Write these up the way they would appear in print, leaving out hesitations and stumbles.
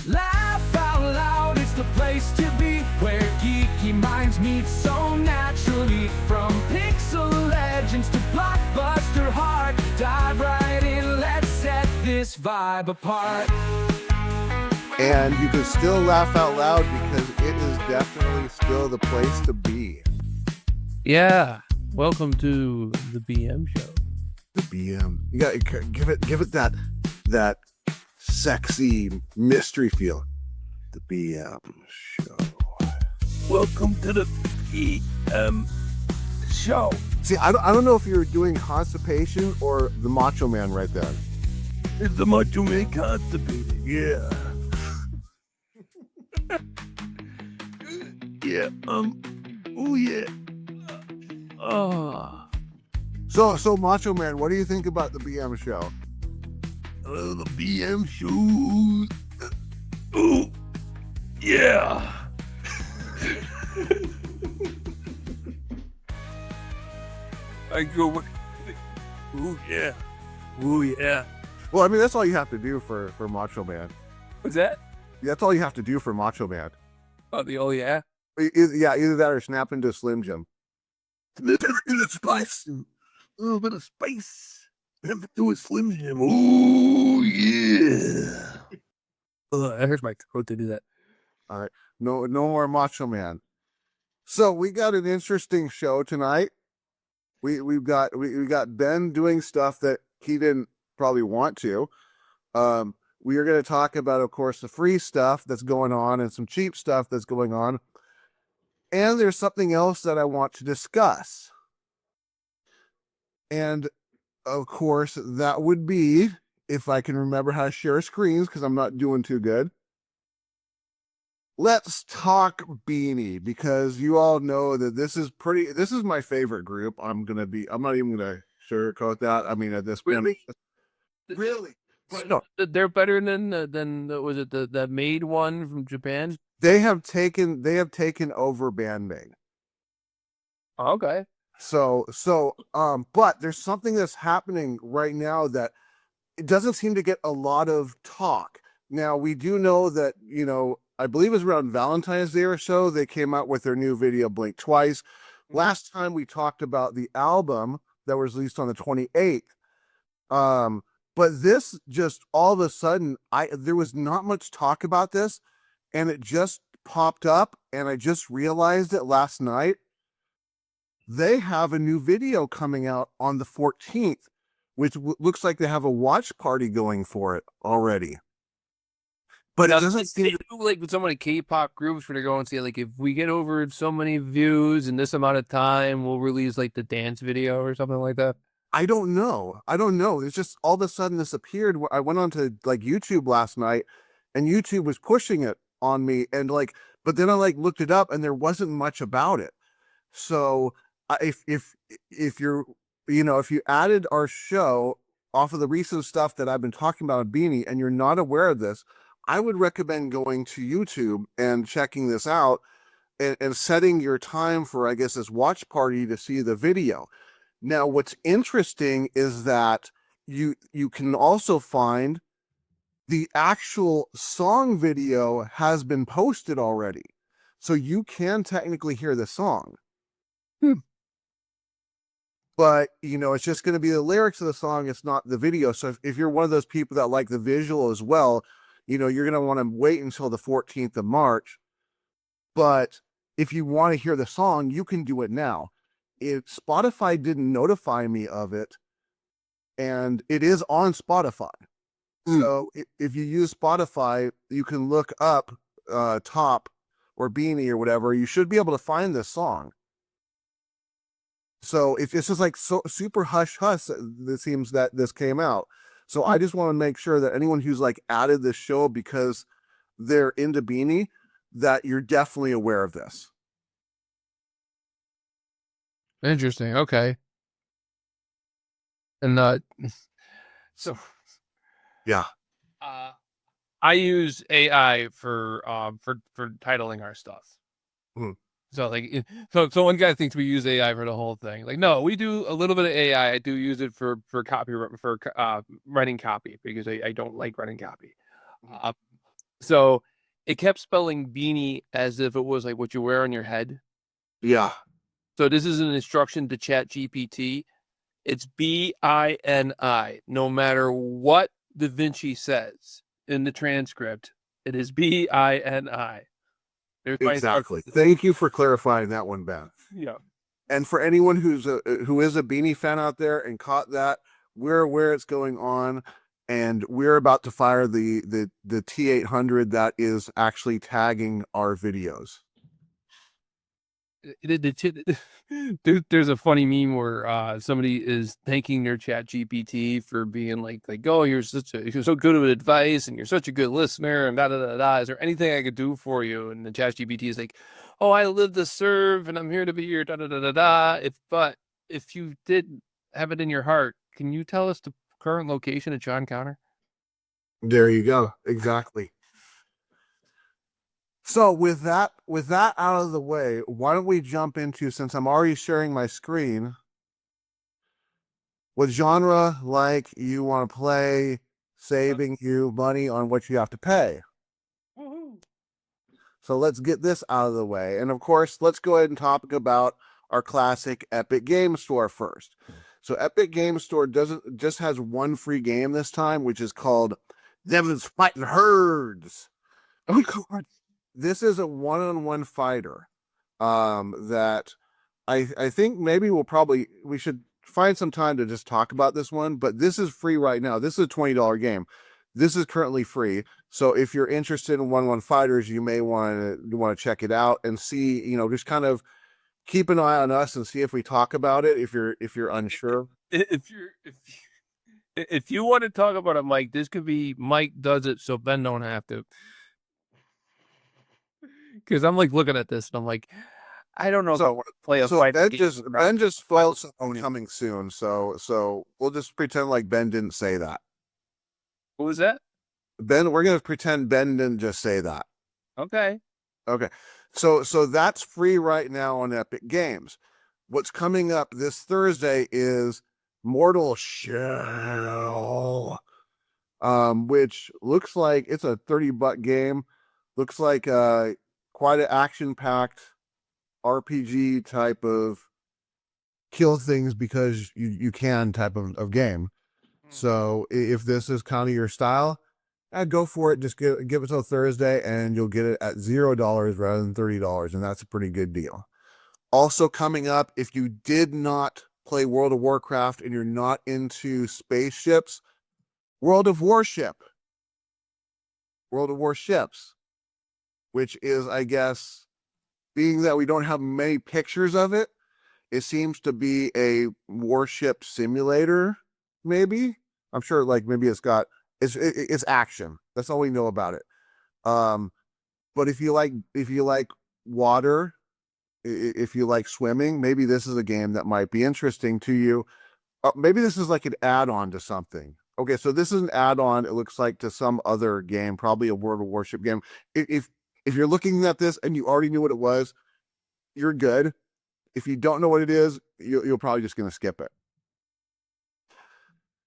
Laugh out loud, it's the place to be, where geeky minds meet so naturally. From pixel legends to blockbuster heart, dive right in, let's set this vibe apart. And you can still laugh out loud because it is definitely still the place to be. Yeah. Welcome to the BM show. The BM. You got to give it that sexy mystery feel. The BM show. Welcome to the BM show. See, I don't know if you were doing constipation or the Macho Man right there. It's the Macho Man constipated. Yeah. Yeah. Oh yeah. Oh. So Macho Man, what do you think about the BM show? The BM show. Oh. Yeah. I go. Oh yeah. Oh yeah. Well, I mean, that's all you have to do for Macho Man. What's that? That's all you have to do for Macho Man. Oh yeah. Either that or snap into a Slim Jim. A little bit of spice. A little bit of spice. Have to do a Slim Jim. Oh yeah. It hurts my throat to do that. All right. No more Macho Man. So we got an interesting show tonight. We've got Ben doing stuff that he didn't probably want to. We are going to talk about, of course, the free stuff that's going on and some cheap stuff that's going on. And there's something else that I want to discuss. And of course, that would be, if I can remember how to share screens, because I'm not doing too good. Let's talk Beanie, because you all know that this is my favorite group. I'm not even gonna sugarcoat that. I mean, at this point, really. But no, they're better than was it the Maid one from Japan? They have taken over banding. Okay. But there's something that's happening right now that it doesn't seem to get a lot of talk. Now, we do know that, I believe it was around Valentine's Day or so, they came out with their new video, Blink Twice. Last time we talked about the album that was released on the 28th. But this just all of a sudden, there was not much talk about this, and it just popped up, and I just realized it last night. They have a new video coming out on the 14th, which looks like they have a watch party going for it already. But now, it doesn't seem do like with so many K-pop groups where they're going to say, like, if we get over so many views in this amount of time, we'll release like the dance video or something like that. I don't know. It's just all of a sudden this appeared. I went on to like YouTube last night, and YouTube was pushing it on me, and but then I looked it up, and there wasn't much about it. So if you're, if you added our show off of the recent stuff that I've been talking about on Beanie, and you're not aware of this, I would recommend going to YouTube and checking this out and setting your time for, I guess, this watch party to see the video. Now, what's interesting is that you can also find the actual song video has been posted already. So you can technically hear the song. But, it's just going to be the lyrics of the song. It's not the video. So if you're one of those people that like the visual as well, you're going to want to wait until the 14th of March. But if you want to hear the song, you can do it now. If Spotify didn't notify me of it, and it is on Spotify. So if you use Spotify, you can look up Top or Beanie or whatever. You should be able to find this song. So if it's just so super hush hush, it seems that this came out. So I just want to make sure that anyone who's added this show because they're into Beanie, that you're definitely aware of this. Interesting. Okay. And so yeah, I use AI for titling our stuff. So so one guy thinks we use AI for the whole thing. No, we do a little bit of AI. I do use it for copy, for writing copy, because I don't like writing copy. So it kept spelling beanie as if it was like what you wear on your head. Yeah. So this is an instruction to Chat GPT. It's BINI. No matter what Da Vinci says in the transcript, it is BINI. Exactly. Thank you for clarifying that one, Ben. Yeah. And for anyone who is a Beanie fan out there and caught that, we're aware it's going on, and we're about to fire the T800 that is actually tagging our videos. There's a funny meme where somebody is thanking their Chat GPT for being like, oh, you're so good with advice and you're such a good listener and da da da da. Is there anything I could do for you? And the Chat GPT is like, oh, I live to serve and I'm here to be your da da da da da. If you did have it in your heart, can you tell us the current location of John Connor? There you go. Exactly. So with that out of the way, why don't we jump into, since I'm already sharing my screen, what genre like you want to play, saving you money on what you have to pay. Woohoo. So let's get this out of the way. And of course, let's go ahead and talk about our classic Epic Game Store first. So Epic Game Store just has one free game this time, which is called Devin's Fightin Herds. Oh God. This is a one-on-one fighter that I think maybe we should find some time to just talk about this one, but this is free right now. This is a $20 game. This is currently free. So if you're interested in one-on-one fighters, you may want to check it out and see, just kind of keep an eye on us and see if we talk about it if you're unsure. If you want to talk about it, Mike, this could be Mike does it so Ben don't have to. Because I'm like looking at this and I'm like, I don't know if I want to play a fight. Ben just filed something coming soon, so we'll just pretend like Ben didn't say that. What was that? Ben, we're gonna pretend Ben didn't just say that. Okay. So that's free right now on Epic Games. What's coming up this Thursday is Mortal Shell, which looks like it's a $30 game. Looks like quite an action-packed RPG type of kill things because you can type of game. So if this is kind of your style, go for it. Just give it till Thursday and you'll get it at $0 rather than $30. And that's a pretty good deal. Also coming up, if you did not play World of Warcraft and you're not into spaceships, World of Warships, which is, I guess, being that we don't have many pictures of it, it seems to be a warship simulator, maybe. I'm sure, maybe it's action. That's all we know about it. But if you like water, if you like swimming, maybe this is a game that might be interesting to you. Maybe this is like an add-on to something. Okay, so this is an add-on, it looks like, to some other game, probably a World of Warship game. If you're looking at this and you already knew what it was, you're good. If you don't know what it is, you're probably just going to skip it.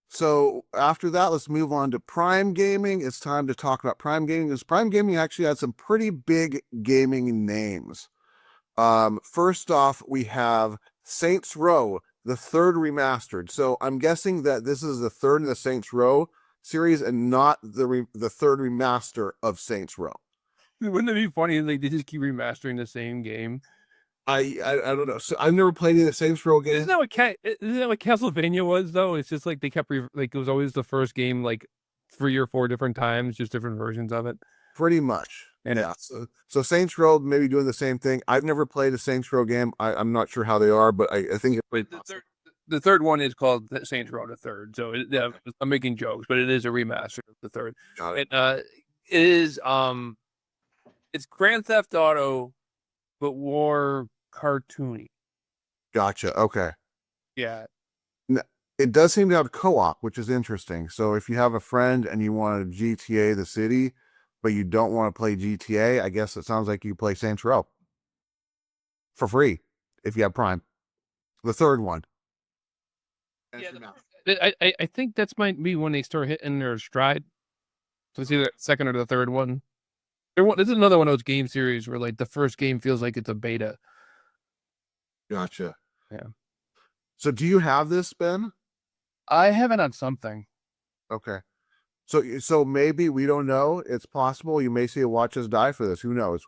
So after that, let's move on to Prime Gaming. It's time to talk about Prime Gaming, because Prime Gaming actually had some pretty big gaming names. First off, we have Saints Row, the third remastered. So I'm guessing that this is the third in the Saints Row series and not the third remaster of Saints Row. Wouldn't it be funny if they just keep remastering the same game? I don't know. So I've never played any of the Saints Row games. Isn't that what Castlevania was though? It's just like they kept it was always the first game 3 or 4 different times, just different versions of it. Pretty much. And yeah. So Saints Row maybe doing the same thing. I've never played a Saints Row game. I'm not sure how they are, but I think the third one is called Saints Row the Third. So I'm making jokes, but it is a remaster of the third. Got it. It is it's Grand Theft Auto, but more cartoony. Gotcha. Okay. Yeah. It does seem to have co-op, which is interesting. So if you have a friend and you want to GTA the city, but you don't want to play GTA, I guess it sounds like you play Saints Row for free if you have Prime. The third one. Yeah, I think that's might be when they start hitting their stride. So it's either the second or the third one. This is another one of those game series where like the first game feels like it's a beta. Gotcha. Yeah. So do you have this, Ben? I have it on something. Okay. So maybe we don't know. It's possible you may see a Watch Us Die for this. Who knows?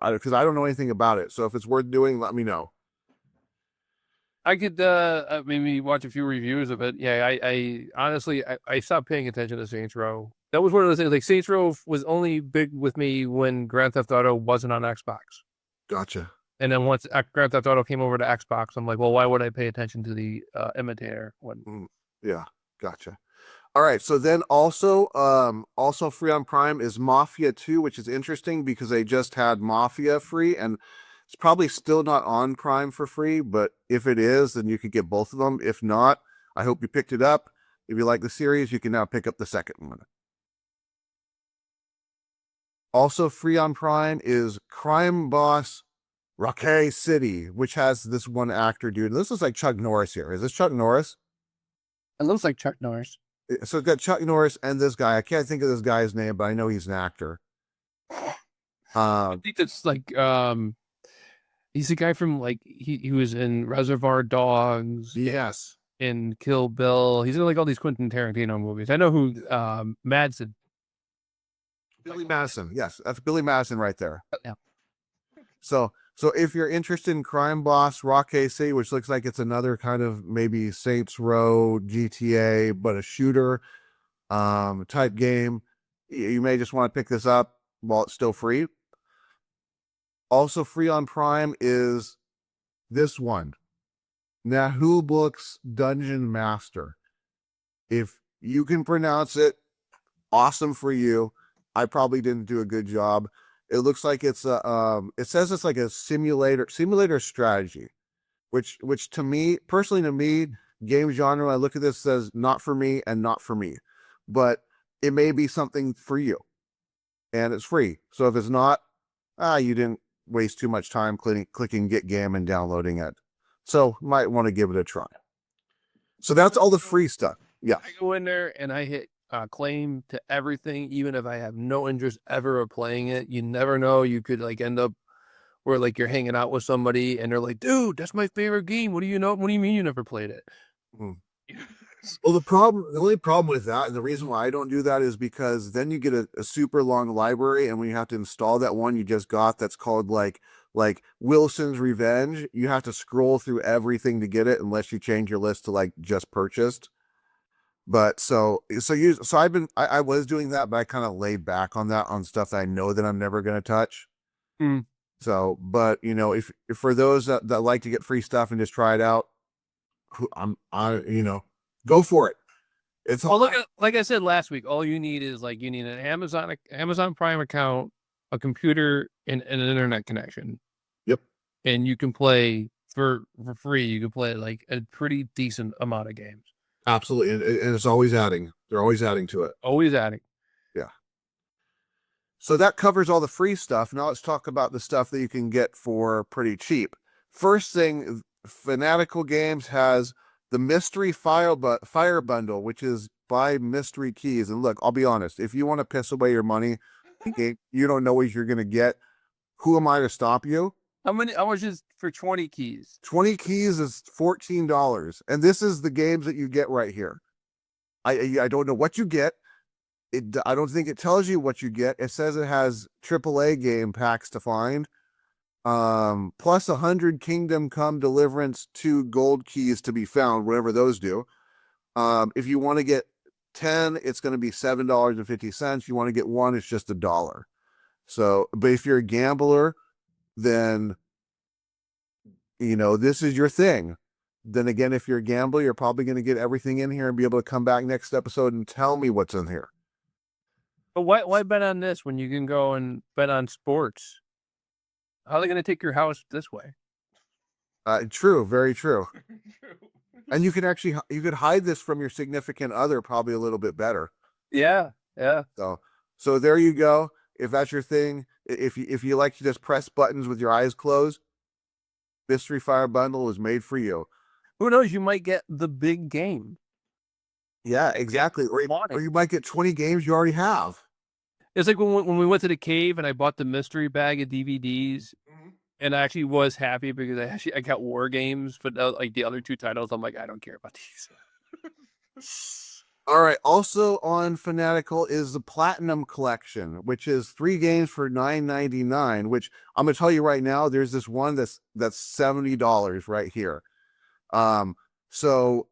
Because I don't know anything about it. So if it's worth doing, let me know. I could maybe watch a few reviews of it. Yeah, I honestly I stopped paying attention to Saints Row. That was one of those things. Like Saints Row was only big with me when Grand Theft Auto wasn't on Xbox. Gotcha. And then once Grand Theft Auto came over to Xbox, I'm like, well, why would I pay attention to the imitator when? Yeah, gotcha. All right, so then also free on Prime is Mafia 2, which is interesting because they just had Mafia free, and it's probably still not on Prime for free, but if it is, then you could get both of them. If not, I hope you picked it up. If you like the series, you can now pick up the second one. Also free on Prime is Crime Boss Rocky City, which has this one actor dude. This looks like Chuck Norris here. Is this Chuck Norris? It looks like Chuck Norris. So it's got Chuck Norris and this guy. I can't think of this guy's name, but I know he's an actor. I think that's like he's the guy from like he was in Reservoir Dogs. Yes. In Kill Bill. He's in like all these Quentin Tarantino movies. I know who Madsen. Billy Madison. Yes, that's Billy Madison right there. Yeah. So if you're interested in Crime Boss Rocky City, which looks like it's another kind of maybe Saints Row GTA, but a shooter type game, you may just want to pick this up while it's still free. Also free on Prime is this one, Nahoo Books Dungeon Master. If you can pronounce it, awesome for you. I probably didn't do a good job. It looks like it's it says it's like a simulator strategy, which to me, personally, game genre, I look at this, says not for me and not for me, but it may be something for you and it's free. So if it's not, you didn't waste too much time clicking get game and downloading it. So might want to give it a try. So that's all the free stuff. Yeah. I go in there and I hit claim to everything, even if I have no interest ever of playing it. You never know. You could like end up where like you're hanging out with somebody and they're like, dude, that's my favorite game. What do you know? What do you mean you never played it? Well, the only problem with that, and the reason why I don't do that, is because then you get a super long library, and when you have to install that one you just got that's called like Wilson's Revenge, you have to scroll through everything to get it unless you change your list to like just purchased. But I was doing that, but I kind of laid back on that on stuff that I know that I'm never going to touch. So, but if for those that like to get free stuff and just try it out, go for it. It's all. Well, like I said last week, all you need is like you need an Amazon Prime account, a computer, and an internet connection. Yep. And you can play for free. You can play like a pretty decent amount of games. Absolutely, and it's always adding. They're always adding to it. Always adding. Yeah. So that covers all the free stuff. Now let's talk about the stuff that you can get for pretty cheap. First thing, Fanatical Games has the Mystery Fire Bundle, which is buy mystery keys. And look, I'll be honest, if you want to piss away your money, you don't know what you're going to get, who am I to stop you? How much is for 20 keys? 20 keys is $14. And this is the games that you get right here. I don't know what you get. I don't think it tells you what you get. It says it has AAA game packs to find. Plus 100 Kingdom Come Deliverance 2 gold keys to be found, whatever those do. If you want to get 10, it's going to be $7.50. If you want to get one, it's just $1. So, but if you're a gambler, then this is your thing. Then again, if you're a gambler, you're probably going to get everything in here and be able to come back next episode and tell me what's in here. But why bet on this when you can go and bet on sports? How are they going to take your house this way? True, very true. And you could hide this from your significant other probably a little bit better. Yeah. So there you go. If that's your thing, if you like to just press buttons with your eyes closed, Mystery Fire Bundle is made for you. Who knows? You might get the big game. Yeah, exactly. Or you might get 20 games you already have. It's like when we went to the cave and I bought the mystery bag of DVDs, and I actually was happy because I got War Games, but like the other 2 titles, I'm like, I don't care about these. All right. Also on Fanatical is the Platinum Collection, which is 3 games for $9.99. Which I'm gonna tell you right now, there's this one that's $70 right here. So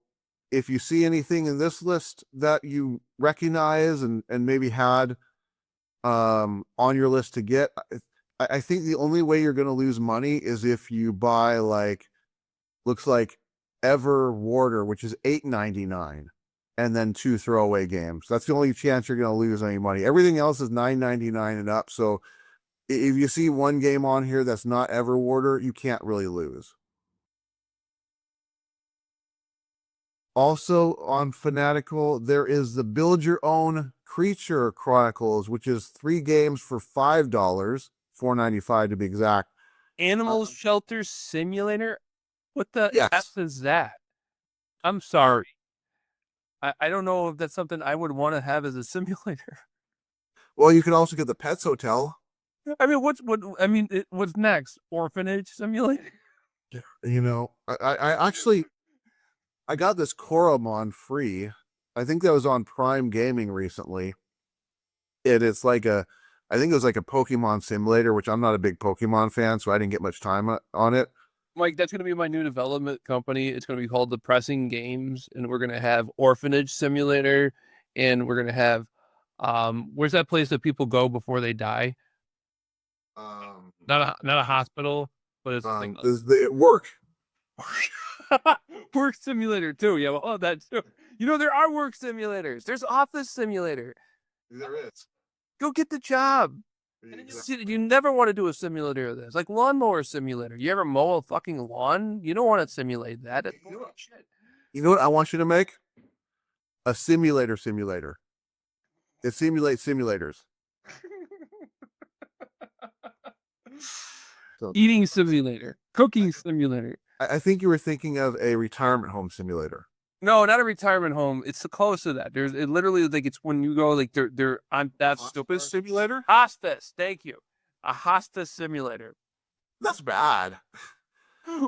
if you see anything in this list that you recognize and maybe had on your list to get, I think the only way you're gonna lose money is if you buy looks like Ever Warder, which is $8.99. And then 2 throwaway games. That's the only chance you're going to lose any money. Everything else is $9.99 and up. So if you see one game on here that's not Everwarder, you can't really lose. Also on Fanatical, there is the Build Your Own Creature Chronicles, which is 3 games for $5, $4.95 to be exact. Animal Shelter Simulator? What the Yes. F is that? I'm sorry. I don't know if that's something I would want to have as a simulator. Well, you can also get the Pets Hotel. I mean, what's next? Orphanage Simulator? You know, I actually got this Koromon free. I think that was on Prime Gaming recently. It's like I think it was like a Pokemon simulator, which I'm not a big Pokemon fan, so I didn't get much time on it. Mike, that's going to be my new development company. It's going to be called Depressing Games, and we're going to have Orphanage Simulator, and we're going to have, where's that place that people go before they die? Not a hospital, but it's like work. Work simulator too. Yeah, well, that's too. You know, there are work simulators. There's Office Simulator. There is. Go get the job. You never want to do a simulator of this, like Lawnmower Simulator. You ever mow a fucking lawn? You don't want to simulate that. That's bullshit. You know what I want you to make? A simulator. It simulates simulators. Eating simulator, cooking simulator. I think you were thinking of a retirement home simulator. No, not a retirement home. It's close to that. It literally like it's when you go like they're on that stupid simulator. Hospice. Thank you. A hospice simulator. That's bad.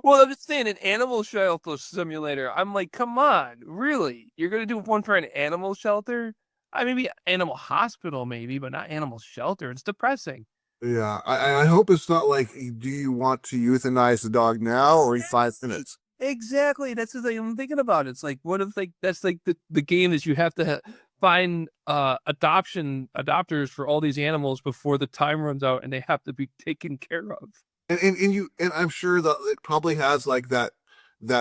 Well, I'm just saying an animal shelter simulator. I'm like, come on, really? You're gonna do one for an animal shelter? Maybe animal hospital, maybe, but not animal shelter. It's depressing. Yeah, I hope it's not like, do you want to euthanize the dog now or in 5 minutes? Exactly. That's the thing I'm thinking about. It's like, what if that's like the game is you have to find adopters for all these animals before the time runs out and they have to be taken care of. And I'm sure that it probably has like that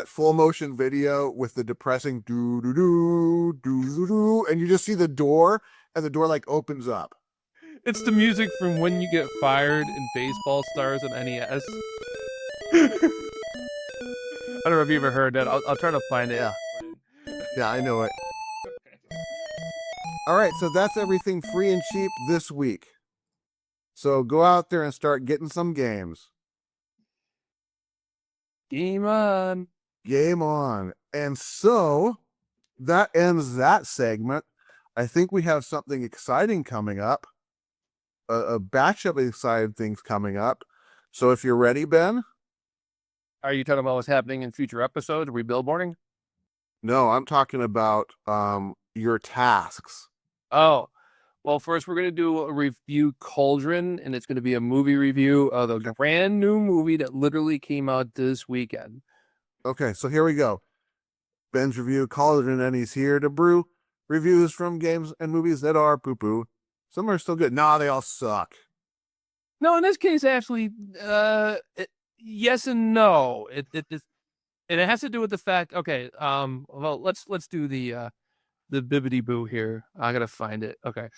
full motion video with the depressing do do do do do do, and you just see the door and the door like opens up. It's the music from When You Get Fired in Baseball Stars on NES. I don't know if you ever heard that. I'll try to find it. Yeah, I know it. All right, so that's everything free and cheap this week. So go out there and start getting some games. Game on. Game on. And so that ends that segment. I think we have something exciting coming up. A batch of exciting things coming up. So if you're ready, Ben. Are you talking about what's happening in future episodes? Are we billboarding? No, I'm talking about your tasks. Oh, well, first we're going to do a review Cauldron, and it's going to be a movie review of a brand new movie that literally came out this weekend. Okay, so here we go. Ben's review Cauldron, and he's here to brew reviews from games and movies that are poo-poo. Some are still good. Nah, they all suck. No, in this case, actually, yes and no. It has to do with the fact. Okay, well, let's do the bibbity boo here. I gotta find it. Okay.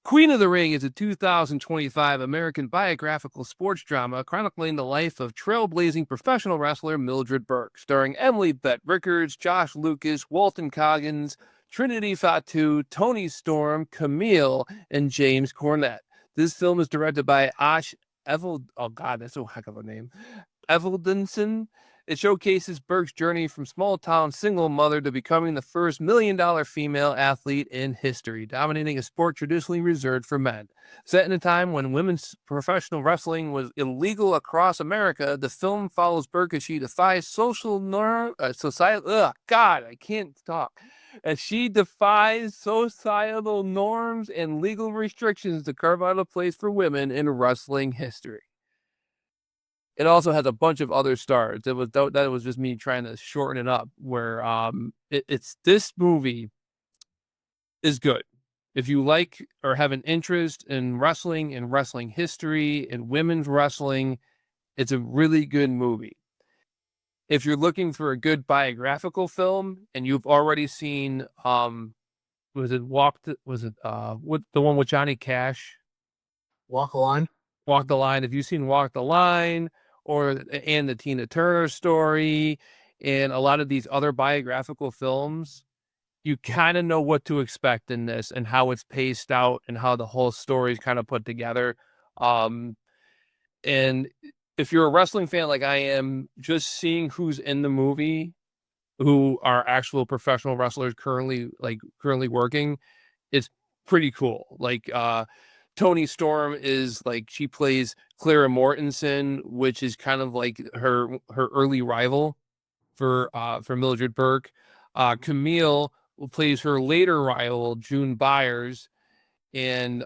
Queen of the Ring is a 2025 American biographical sports drama chronicling the life of trailblazing professional wrestler Mildred Burke, starring Emily Bett Rickards, Josh Lucas, Walton Coggins, Trinity Fatu, Tony Storm, Camille, and James Cornette. This film is directed by Ash Evil. Oh God, that's so heck of a name. Eveldinson. It showcases Burke's journey from small-town single mother to becoming the first $1 million female athlete in history, dominating a sport traditionally reserved for men. Set in a time when women's professional wrestling was illegal across America, the film follows Burke as she defies as she defies societal norms and legal restrictions to carve out a place for women in wrestling history. It also has a bunch of other stars. That was just me trying to shorten it up. Where it's this movie is good. If you like or have an interest in wrestling and wrestling history and women's wrestling, it's a really good movie. If you're looking for a good biographical film and you've already seen the one with Johnny Cash? Walk the Line. Walk the Line. If you've seen Walk the Line and the Tina Turner story and a lot of these other biographical films, you kind of know what to expect in this and how it's paced out and how the whole story is kind of put together. And if you're a wrestling fan like I am, just seeing who's in the movie, who are actual professional wrestlers currently working, it's pretty cool. Like Toni Storm is like, she plays Clara Mortensen, which is kind of like her early rival for Mildred Burke. Camille plays her later rival, June Byers, and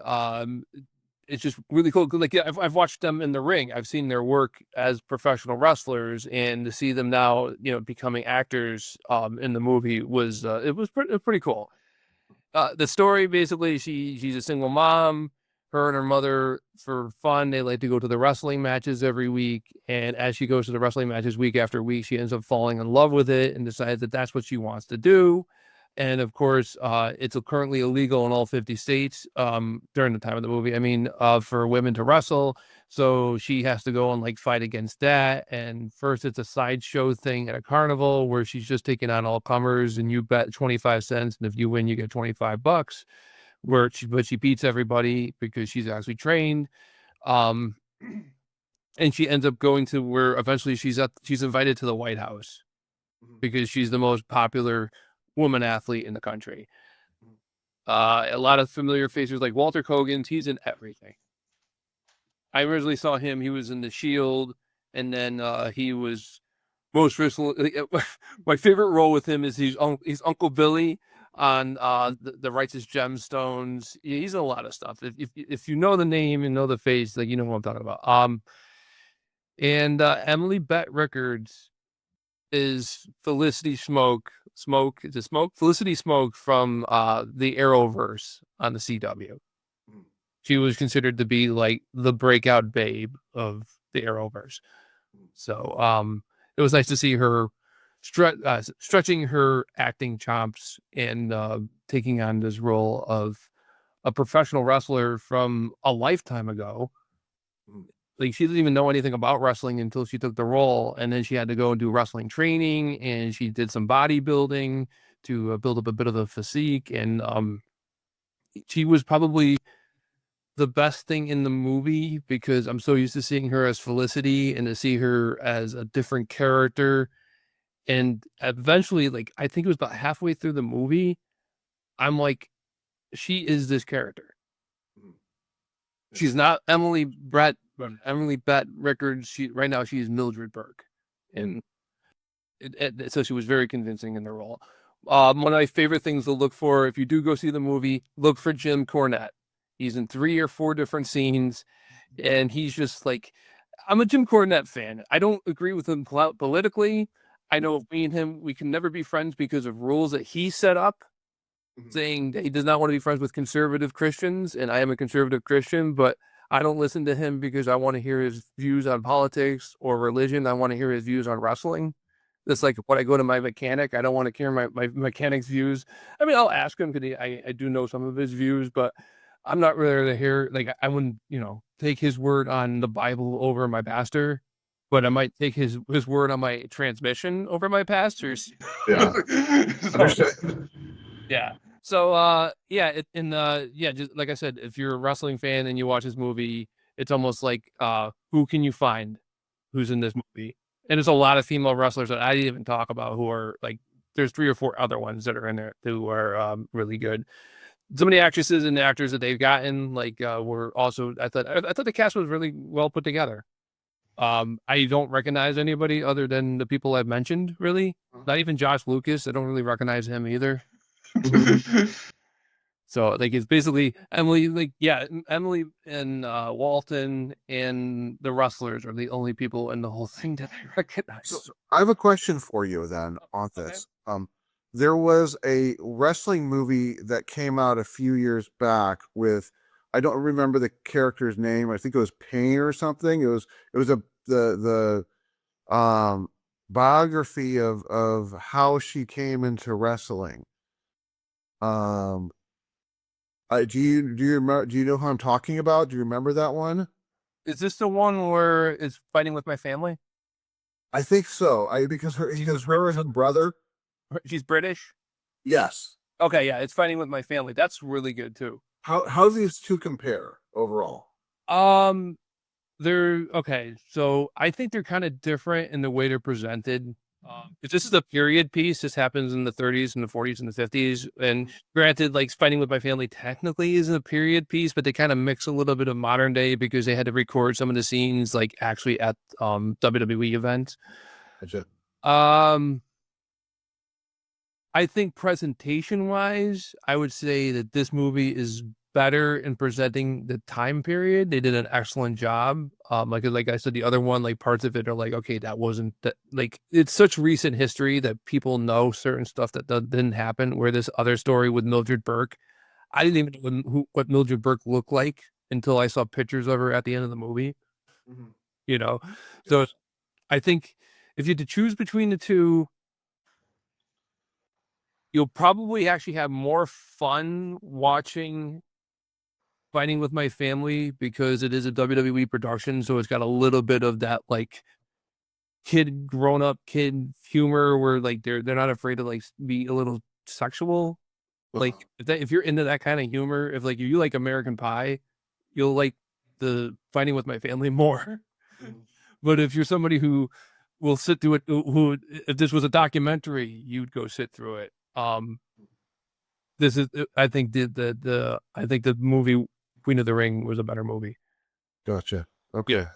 it's just really cool. Like, yeah, I've watched them in the ring. I've seen their work as professional wrestlers, and to see them now, becoming actors in the movie was pretty cool. The story, basically, she's a single mom. Her and her mother, for fun, they like to go to the wrestling matches every week. And as she goes to the wrestling matches week after week, she ends up falling in love with it and decides that that's what she wants to do. And of course, it's currently illegal in all 50 states during the time of the movie. I mean, for women to wrestle. So she has to go and fight against that. And first, it's a sideshow thing at a carnival where she's just taking on all comers, and you bet 25 cents. And if you win, you get $25. But she beats everybody because she's actually trained. And she ends up going to where eventually she's invited to the White House because she's the most popular woman athlete in the country. A lot of familiar faces like Walter Kogan. He's in everything. I originally saw him. He was in The Shield, and then he was most recently. My favorite role with him is he's Uncle Billy on the Righteous Gemstones. He's in a lot of stuff. If you know the name and know the face, you know what I'm talking about. And Emily Bett Rickards is Felicity Smoke. Felicity Smoke from the Arrowverse on the CW. She was considered to be like the breakout babe of the Arrowverse. So it was nice to see her stretching her acting chops and taking on this role of a professional wrestler from a lifetime ago. Like, she didn't even know anything about wrestling until she took the role, and then she had to go and do wrestling training, and she did some bodybuilding to build up a bit of the physique, and she was probably the best thing in the movie because I'm so used to seeing her as Felicity and to see her as a different character. And eventually, I think it was about halfway through the movie, I'm like, she is this character. She's not Emily Bett Rickards. Right now she's Mildred Burke, and so she was very convincing in the role. One of my favorite things to look for if you do go see the movie, look for Jim Cornette. He's in 3 or 4 different scenes, and he's just I'm a Jim Cornette fan. I don't agree with him politically. I know me and him, we can never be friends because of rules that he set up, saying that he does not want to be friends with conservative Christians, and I am a conservative Christian, but I don't listen to him because I want to hear his views on politics or religion. I want to hear his views on wrestling. That's like when I go to my mechanic. I don't want to hear my mechanic's views. I mean, I'll ask him because I do know some of his views, but I'm not really to hear, I wouldn't, take his word on the Bible over my pastor, but I might take his word on my transmission over my pastors. Yeah. Understood. Yeah. So, just like I said, if you're a wrestling fan and you watch this movie, it's almost like, who can you find who's in this movie? And there's a lot of female wrestlers that I didn't even talk about who are like, there's 3 or 4 other ones that are in there who are really good. Some of the actresses and the actors that they've gotten like were also, I thought the cast was really well put together. I don't recognize anybody other than the people I've mentioned, really. Not even Josh Lucas. I don't really recognize him either. So like it's basically Emily, like Emily and Walton and the wrestlers are the only people in the whole thing that I recognize. So I have a question for you then on this. There was a wrestling movie that came out a few years back with, I don't remember the character's name. I think it was Payne or something. It was the biography of how she came into wrestling. Do you remember? Do you know who I'm talking about? Do you remember that one? Is this the one where it's Fighting with My Family? I think so. Because her and her brother. She's British. Yes. Okay, yeah, it's Fighting with My Family. That's really good too. How do these two compare overall? They're okay. So I think they're kind of different in the way they're presented. If this is a period piece, this happens in the 30s and the 40s and the 50s. And granted, like Fighting with My Family technically isn't a period piece, but they kind of mix a little bit of modern day because they had to record some of the scenes like actually at WWE events. Gotcha. I think presentation wise, I would say that this movie is better in presenting the time period. They did an excellent job. Like I said, the other one, like parts of it are like, okay, that wasn't that, like it's such recent history that people know certain stuff that didn't happen. Where this other story with Mildred Burke, I didn't even know what Mildred Burke looked like until I saw pictures of her at the end of the movie. Mm-hmm. You know, so I think if you had to choose between the two, you'll probably actually have more fun watching Fighting with My Family because it is a WWE production, so it's got a little bit of that like grown up kid humor where like they're not afraid to like be a little sexual. Like if you're into that kind of humor, if like you like American Pie, you'll like the Fighting with My Family more. But if you're somebody who will sit through it, who if this was a documentary, you'd go sit through it. This is I think the movie Queen of the Ring was a better movie. Gotcha. Okay.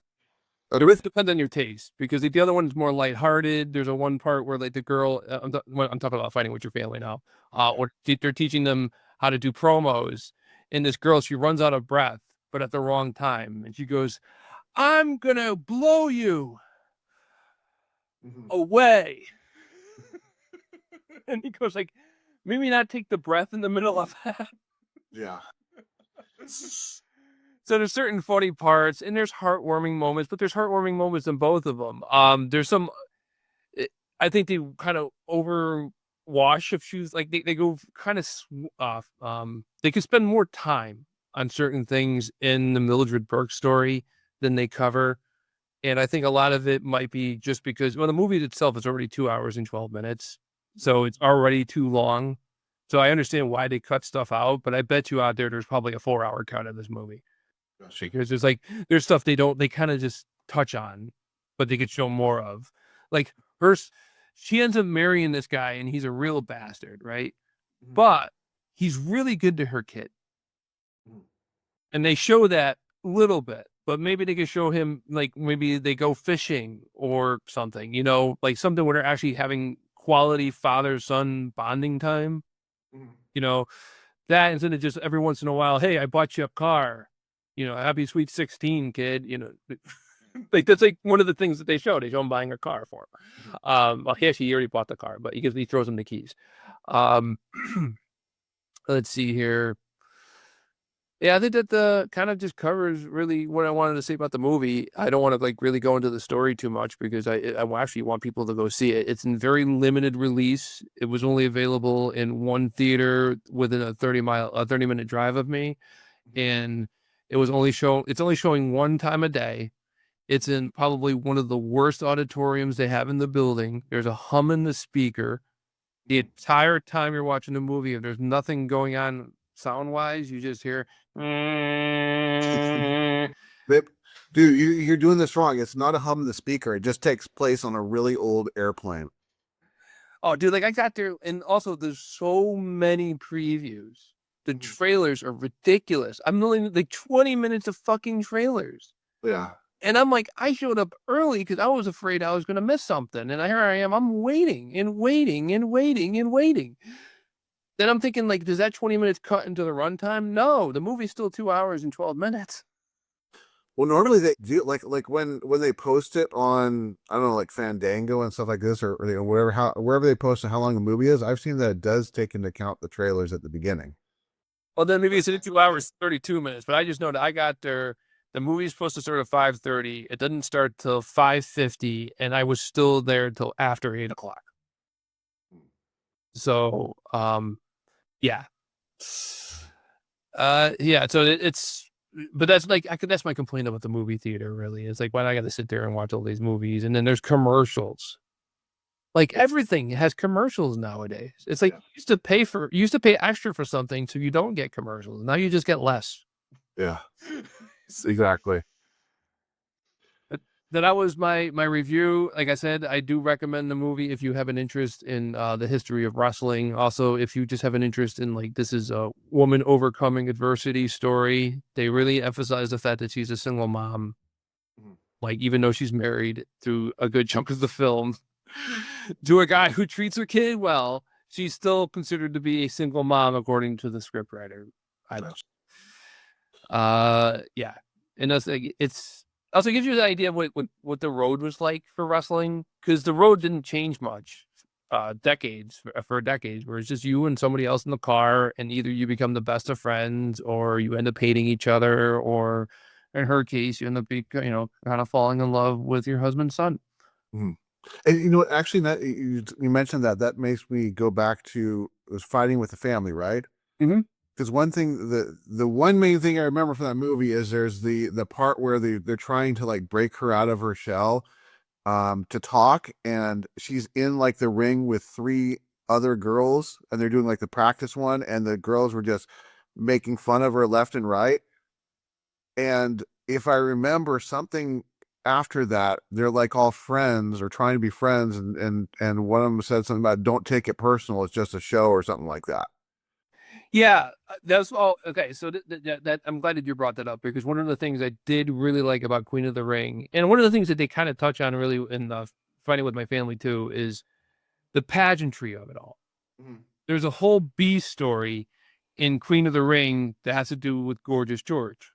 It depends on your taste because the other one's more lighthearted. There's a one part where like the girl, I'm talking about Fighting with Your Family now. Where they're teaching them how to do promos, and this girl, she runs out of breath, but at the wrong time, and she goes, "I'm gonna blow you away," and he goes like, "Maybe not take the breath in the middle of that." Yeah. So there's certain funny parts and there's heartwarming moments, but there's heartwarming moments in both of them. There's some, I think they kind of overwash if she's like, they go kind of off. They could spend more time on certain things in the Mildred Burke story than they cover. And I think a lot of it might be just because, well, the movie itself is already 2 hours and 12 minutes. So it's already too long. So I understand why they cut stuff out, but I bet you out there's probably a 4-hour cut of this movie. Because there's stuff they kind of just touch on, but they could show more of. Like she ends up marrying this guy and he's a real bastard, right? Mm-hmm. But he's really good to her kid. Mm-hmm. And they show that a little bit, but maybe they could show him, like maybe they go fishing or something, like something where they're actually having quality father-son bonding time. Mm-hmm. That instead of just every once in a while, hey, I bought you a car. Happy sweet 16, kid. Like that's like one of the things that they show. They show him buying a car for him. Well, he already bought the car, but he throws him the keys. Let's see here. Yeah, I think that the kind of just covers really what I wanted to say about the movie. I don't want to like really go into the story too much because I actually want people to go see it. It's in very limited release. It was only available in one theater within a 30-minute drive of me, and it's only showing one time a day. It's in probably one of the worst auditoriums they have in the building. There's a hum in the speaker. The entire time you're watching the movie, if there's nothing going on sound-wise, you just hear Dude, you're doing this wrong. It's not a hum in the speaker. It just takes place on a really old airplane. Oh, dude, like I got there, and also there's so many previews. The trailers are ridiculous. I'm only like 20 minutes of fucking trailers. Yeah. And I'm like, I showed up early because I was afraid I was going to miss something. And here I am, I'm waiting and waiting and waiting and waiting. Then I'm thinking, like, does that 20 minutes cut into the runtime? No, the movie's still 2 hours and 12 minutes. Well, normally they do like when they post it on, I don't know, like Fandango and stuff like this, or you know, wherever they post how long a movie is. I've seen that it does take into account the trailers at the beginning. Well, then maybe it's in 2 hours, 32 minutes. But I just know that I got there. The movie's supposed to start at 5:30. It didn't start till 5:50, and I was still there till after 8 o'clock. So, yeah. Yeah. So it's, but that's like, that's my complaint about the movie theater, really. It's like, why do I got to sit there and watch all these movies? And then there's commercials. Like everything has commercials nowadays. It's like, you used to pay extra for something so you don't get commercials. Now you just get less. Yeah. Exactly. That was my review. Like I said, I do recommend the movie if you have an interest in the history of wrestling. Also, if you just have an interest in, like, this is a woman overcoming adversity story. They really emphasize the fact that she's a single mom. Like, even though she's married through a good chunk of the film to a guy who treats her kid well, she's still considered to be a single mom according to the scriptwriter. Yeah. And that's like, it's also gives you the idea of what the road was like for wrestling, because the road didn't change much for decades, where it's just you and somebody else in the car, and either you become the best of friends or you end up hating each other, or in her case, you end up kind of falling in love with your husband's son. And you know what, actually, that you mentioned that makes me go back to, it was Fighting with the Family, right? Because one thing, the one main thing I remember from that movie is there's the part where they're trying to like break her out of her shell to talk, and she's in like the ring with 3 other girls, and they're doing like the practice one, and the girls were just making fun of her left and right. And if I remember something after that, they're like all friends or trying to be friends, and one of them said something about, don't take it personal, it's just a show, or something like that. Yeah, that's all. Okay, so that I'm glad that you brought that up, because one of the things I did really like about Queen of the Ring, and one of the things that they kind of touch on really in the Fighting with My Family too, is the pageantry of it all. There's a whole B story in Queen of the Ring that has to do with Gorgeous George,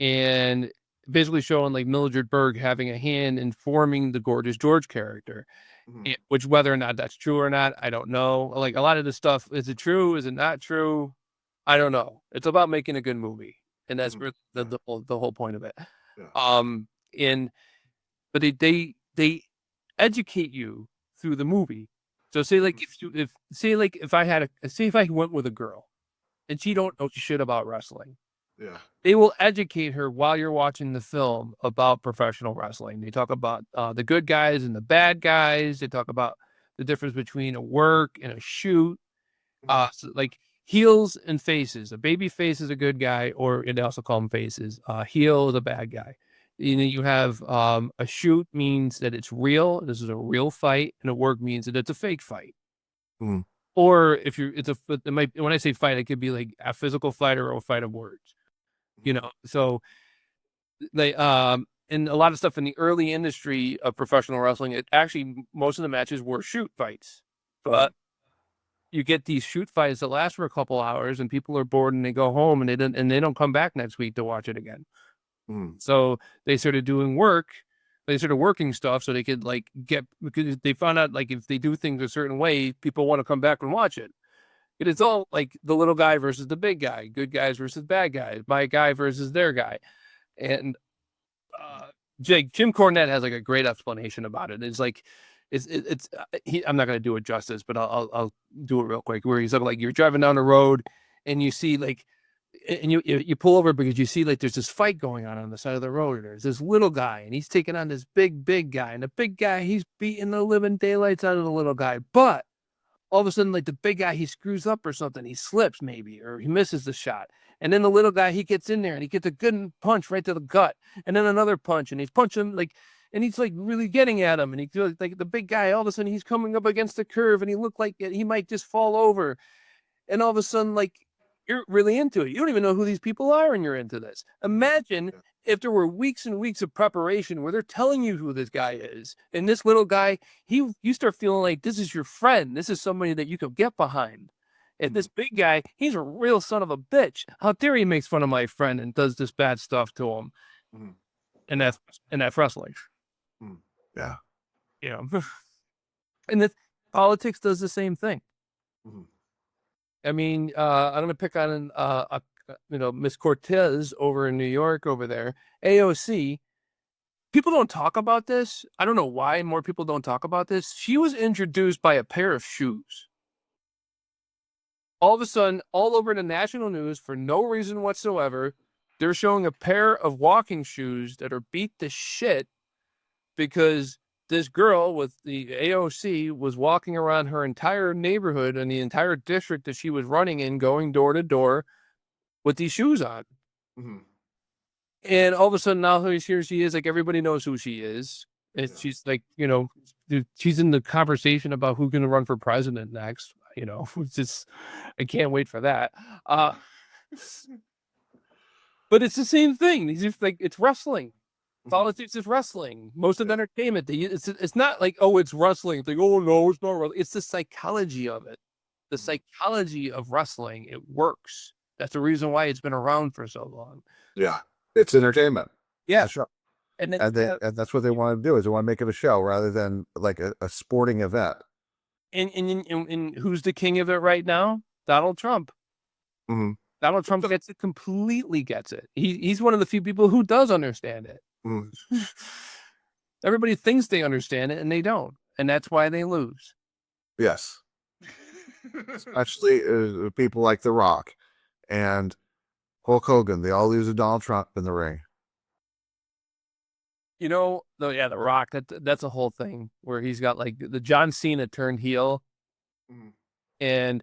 and basically showing like Mildred Burke having a hand in forming the Gorgeous George character. Which, whether or not that's true or not, I don't know. Like, a lot of this stuff, is it true? Is it not true? I don't know. It's about making a good movie, and that's the whole point of it. But they educate you through the movie. So say like if I went with a girl and she don't know shit about wrestling, they will educate her while you're watching the film about professional wrestling. They talk about the good guys and the bad guys. They talk about the difference between a work and a shoot. So like heels and faces. A baby face is a good guy, or they also call them faces. Heel is a bad guy. You have a shoot means that it's real. This is a real fight, and a work means that it's a fake fight. Or if when I say fight, it could be like a physical fight or a fight of words. So they and a lot of stuff in the early industry of professional wrestling, most of the matches were shoot fights, but you get these shoot fights that last for a couple hours, and people are bored and they go home, and they don't come back next week to watch it again. So they started doing work. They started working stuff so they could because they found out like if they do things a certain way, people want to come back and watch it. It's all like the little guy versus the big guy, good guys versus bad guys, my guy versus their guy. And Jim Cornette has like a great explanation about it. It's like, I'm not going to do it justice, but I'll do it real quick, where he's like, you're driving down the road and you see like, and you pull over because you see like there's this fight going on the side of the road, and there's this little guy and he's taking on this big guy, and the big guy, he's beating the living daylights out of the little guy. But all of a sudden, like the big guy, he screws up or something. He slips maybe, or he misses the shot. And then the little guy, he gets in there and he gets a good punch right to the gut. And then another punch, and he's punching like, and he's like really getting at him. And he feels like the big guy, all of a sudden he's coming up against the curve and he looked like he might just fall over. And all of a sudden, like, you're really into it. You don't even know who these people are and you're into this. Imagine if there were weeks and weeks of preparation where they're telling you who this guy is. And this little guy, you start feeling like this is your friend. This is somebody that you could get behind. And this big guy, he's a real son of a bitch. How dare he makes fun of my friend and does this bad stuff to him. And that's wrestling. Yeah. You know, and politics does the same thing. I mean, I'm going to pick on, Miss Cortez over in New York over there, AOC. People don't talk about this. I don't know why more people don't talk about this. She was introduced by a pair of shoes. All of a sudden, all over the national news, for no reason whatsoever, they're showing a pair of walking shoes that are beat to shit because this girl with the AOC was walking around her entire neighborhood and the entire district that she was running in, going door to door with these shoes on. And all of a sudden now here she is, like everybody knows who she is. And she's like, she's in the conversation about who's going to run for president next. It's just, I can't wait for that. But it's the same thing. It's just like, it's wrestling. Politics is wrestling. Most of entertainment, it's not like, oh, it's wrestling. It's like, oh no, it's not wrestling. It's the psychology of it. The psychology of wrestling, it works. That's the reason why it's been around for so long. Yeah. It's entertainment. Yeah. Sure. And that's what they want to do, is they want to make it a show rather than like a sporting event. And who's the king of it right now? Donald Trump. Donald Trump completely gets it. He's one of the few people who does understand it. Everybody thinks they understand it and they don't. And that's why they lose. Yes. Especially people like The Rock and Hulk Hogan. They all lose to Donald Trump in the ring. The Rock, that's a whole thing where he's got like the John Cena turned heel. And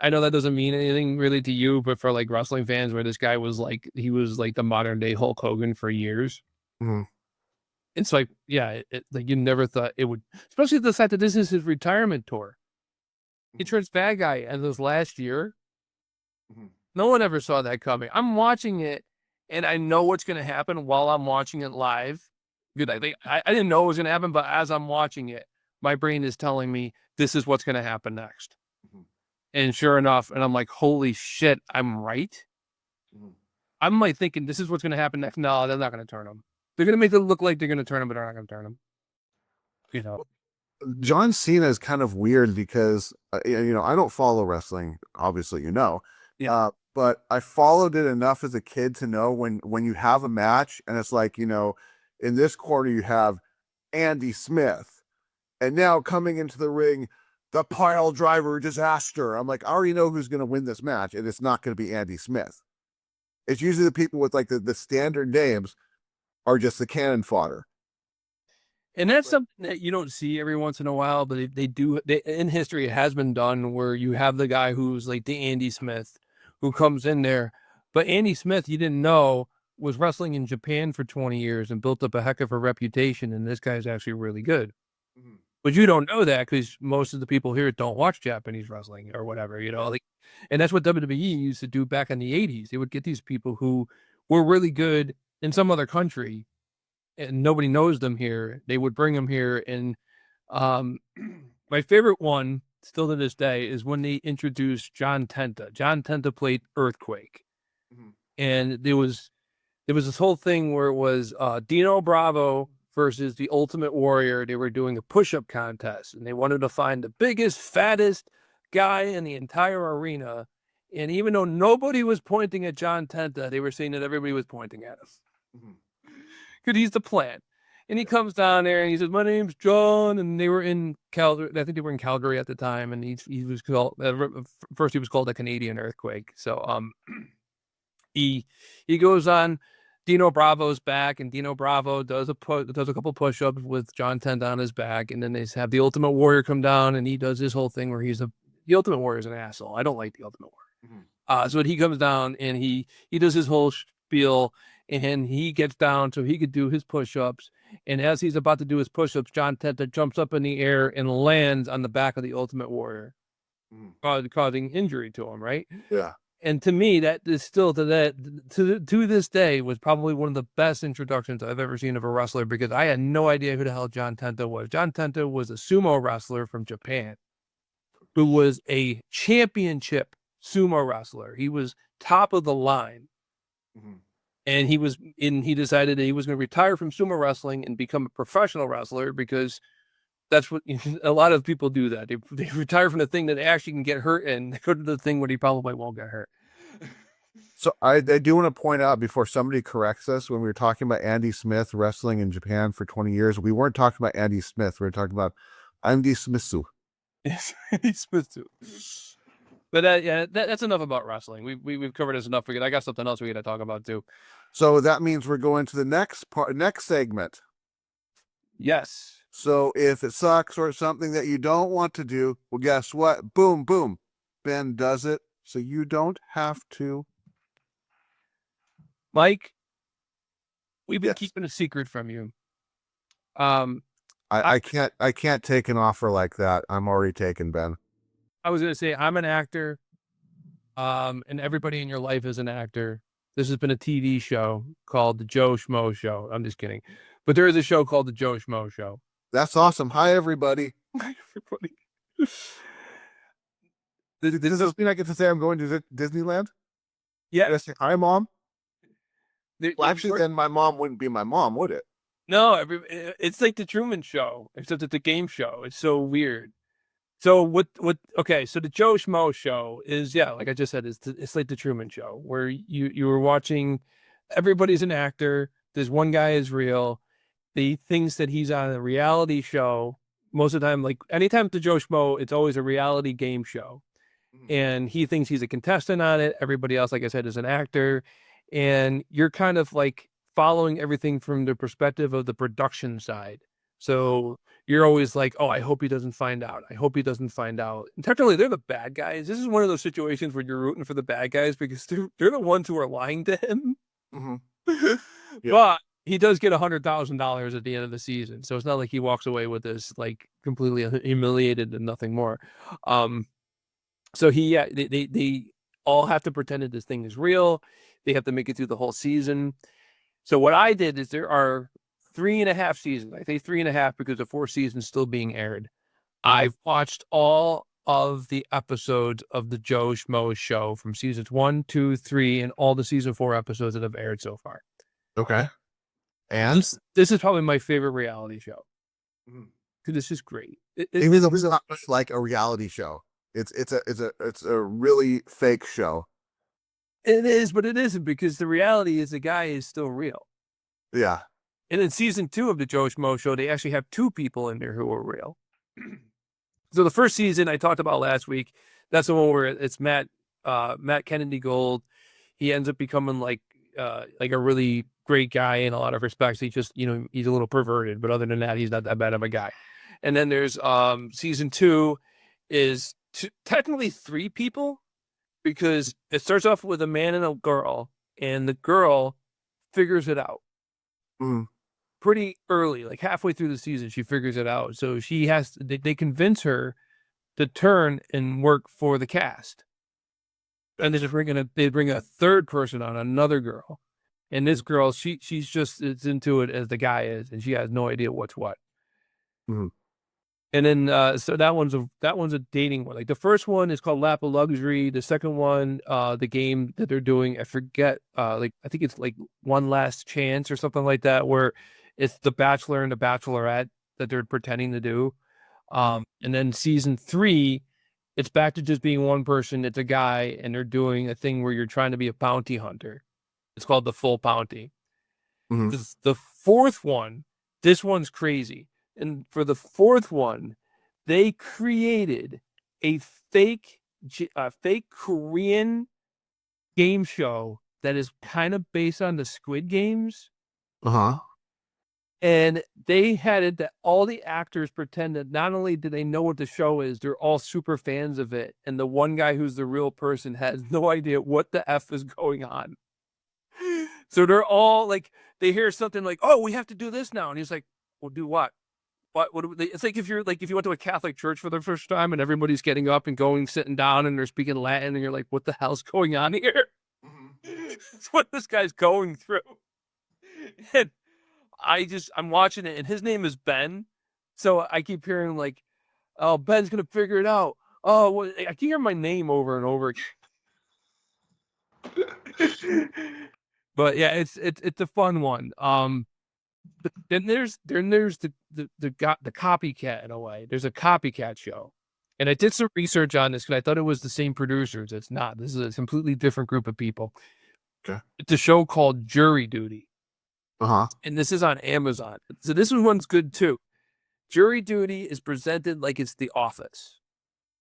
I know that doesn't mean anything really to you, but for like wrestling fans, where this guy was like, he was like the modern day Hulk Hogan for years. It's like, like you never thought it would, especially the fact that this is his retirement tour. He turns bad guy as this last year. No one ever saw that coming. I'm watching it and I know what's going to happen while I'm watching it live. I didn't know it was going to happen, but as I'm watching it, my brain is telling me this is what's going to happen next. And sure enough, and I'm like, holy shit, I'm right. I'm like thinking this is what's going to happen next. No, they're not going to turn him. They're going to make it look like they're going to turn him, but they're not going to turn him. John Cena is kind of weird because, I don't follow wrestling, obviously, but I followed it enough as a kid to know when you have a match and it's like, in this corner you have Andy Smith, and now coming into the ring, the pile driver disaster. I'm like, I already know who's going to win this match, and it's not going to be Andy Smith. It's usually the people with like the standard names are just the cannon fodder. And that's something that you don't see every once in a while, but they do. In history, it has been done where you have the guy who's like the Andy Smith who comes in there. But Andy Smith, you didn't know, was wrestling in Japan for 20 years and built up a heck of a reputation. And this guy's actually really good. But you don't know that because most of the people here don't watch Japanese wrestling or whatever, and that's what WWE used to do back in the 80s. They would get these people who were really good in some other country and nobody knows them here. They would bring them here. And my favorite one still to this day is when they introduced John Tenta. John Tenta played Earthquake. And there was this whole thing where it was Dino Bravo versus the Ultimate Warrior. They were doing a push-up contest and they wanted to find the biggest, fattest guy in the entire arena. And even though nobody was pointing at John Tenta, they were saying that everybody was pointing at him. Because he's the plant. And he comes down there and he says, my name's John. And they were in Calgary. I think they were in Calgary at the time. And he was called, first he was called a Canadian Earthquake. So he goes on Dino Bravo's back, and Dino Bravo does a couple push-ups with John Tenta on his back, and then they have the Ultimate Warrior come down, and he does this whole thing where he's The Ultimate Warrior is an asshole. I don't like the Ultimate Warrior. Mhm. So he comes down and he does his whole spiel, and he gets down so he could do his push-ups. And as he's about to do his push-ups, John Tenta jumps up in the air and lands on the back of the Ultimate Warrior, causing injury to him, right? Yeah. And to me, that is still to this day was probably one of the best introductions I've ever seen of a wrestler, because I had no idea who the hell John Tenta was. John Tenta was a sumo wrestler from Japan who was a championship sumo wrestler. He was top of the line. And he decided that he was going to retire from sumo wrestling and become a professional wrestler, because that's what a lot of people do. That they retire from the thing that actually can get hurt and go to the thing where he probably won't get hurt. So I do want to point out, before somebody corrects us, when we were talking about Andy Smith wrestling in Japan for 20 years, we weren't talking about Andy Smith. We were talking about Andy Smithu. Yes, he's supposed to. But that's enough about wrestling. We've covered this enough. I got something else we got to talk about too. So that means we're going to the next segment. Yes. So if it sucks or something that you don't want to do, well, guess what? Boom, boom. Ben does it, so you don't have to. Mike, we've been keeping a secret from you. I can't take an offer like that. I'm already taken, Ben. I was going to say, I'm an actor, and everybody in your life is an actor. This has been a TV show called The Joe Schmo Show. I'm just kidding. But there is a show called The Joe Schmo Show. That's awesome. Hi, everybody. Hi, everybody. Does this mean I get to say I'm going to Disneyland? Yeah. Did I say hi, Mom? Well, actually, then my mom wouldn't be my mom, would it? No, it's like the Truman Show, except it's a game show. It's so weird. So okay, so the Joe Schmo Show is, like I just said, it's like the Truman Show, where you were watching, everybody's an actor. There's one guy is real. He thinks that he's on a reality show. Most of the time, like anytime it's the Joe Schmo, it's always a reality game show. And he thinks he's a contestant on it. Everybody else, like I said, is an actor. And you're kind of like following everything from the perspective of the production side. So you're always like, oh, I hope he doesn't find out. I hope he doesn't find out. And technically, they're the bad guys. This is one of those situations where you're rooting for the bad guys because they're the ones who are lying to him. Yeah. But he does get $100,000 at the end of the season. So it's not like he walks away with this like completely humiliated and nothing more. So they all have to pretend that this thing is real. They have to make it through the whole season. So what I did is there are 3.5 seasons. I say 3.5 because the 4 seasons still being aired. I've watched all of the episodes of the Joe Schmo Show from seasons 1, 2, 3, and all the season 4 episodes that have aired so far. Okay. And this is probably my favorite reality show. Because this is great. Even though it's not like a reality show. It's a really fake show. It is, but it isn't, because the reality is the guy is still real. Yeah. And in season 2 of the Joe Schmo Show, they actually have 2 people in there who are real. So the first season I talked about last week, that's the one where it's Matt Kennedy Gold. He ends up becoming like a really great guy in a lot of respects. He just, he's a little perverted, but other than that, he's not that bad of a guy. And then there's season 2 is technically 3 people, because it starts off with a man and a girl, and the girl figures it out pretty early, like halfway through the season. She figures it out, so they convince her to turn and work for the cast, and they bring a third person on, another girl, and this girl, she's just as into it as the guy is, and she has no idea what's what. And then, so that one's a dating one. Like the first one is called Lap of Luxury. The second one, the game that they're doing, I forget. I think it's like One Last Chance or something like that, where it's the Bachelor and the Bachelorette that they're pretending to do. And then season 3, it's back to just being one person. It's a guy, and they're doing a thing where you're trying to be a bounty hunter. It's called The Full Bounty. The fourth one, this one's crazy. And for the fourth one, they created a fake Korean game show that is kind of based on the Squid Games. And they had it that all the actors pretend that not only do they know what the show is, they're all super fans of it. And the one guy who's the real person has no idea what the F is going on. So they're all like, they hear something like, oh, we have to do this now. And he's like, well, do what? What do they, it's like if you went to a Catholic church for the first time and everybody's getting up and going, sitting down and they're speaking Latin and you're like, what the hell's going on here? That's what this guy's going through. And I'm watching it and his name is Ben. So I keep hearing like, oh, Ben's going to figure it out. Oh, well, I can hear my name over and over again. But yeah, it's a fun one. But then there's the copycat in a way. There's a copycat show. And I did some research on this because I thought it was the same producers. It's not. This is a completely different group of people. Okay. It's a show called Jury Duty. Uh-huh. And this is on Amazon. So this one's good too. Jury Duty is presented like it's The Office,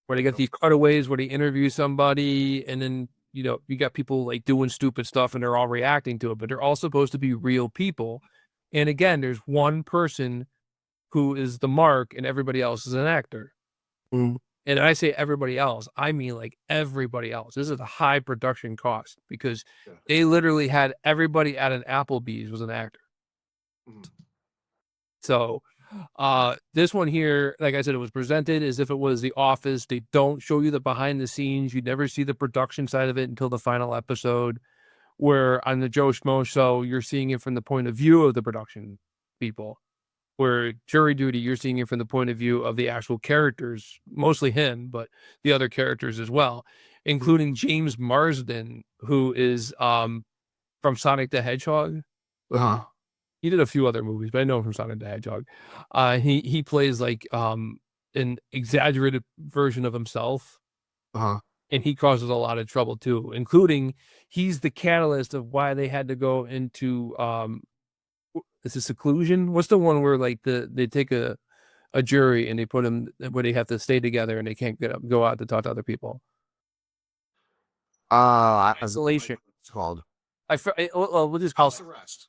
where they got these cutaways where they interview somebody and then, you got people like doing stupid stuff and they're all reacting to it, but they're all supposed to be real people. And again, there's one person who is the mark and everybody else is an actor. Mm. And I say everybody else, I mean like everybody else. This is a high production cost because they literally had everybody at an Applebee's was an actor. Mm. So this one here, like I said, it was presented as if it was The Office. They don't show you the behind the scenes. You never see the production side of it until the final episode, where on the Joe Schmo Show, you're seeing it from the point of view of the production people. Where Jury Duty, you're seeing it from the point of view of the actual characters, mostly him, but the other characters as well, including James Marsden, who is from Sonic the Hedgehog. Uh-huh. He did a few other movies, but I know him from Sonic the Hedgehog. He plays like an exaggerated version of himself. Uh-huh. And he causes a lot of trouble too, including he's the catalyst of why they had to go into is it seclusion? What's the one where like they take a jury and they put them where they have to stay together and they can't go out to talk to other people? Isolation. It's called. We'll just House arrest.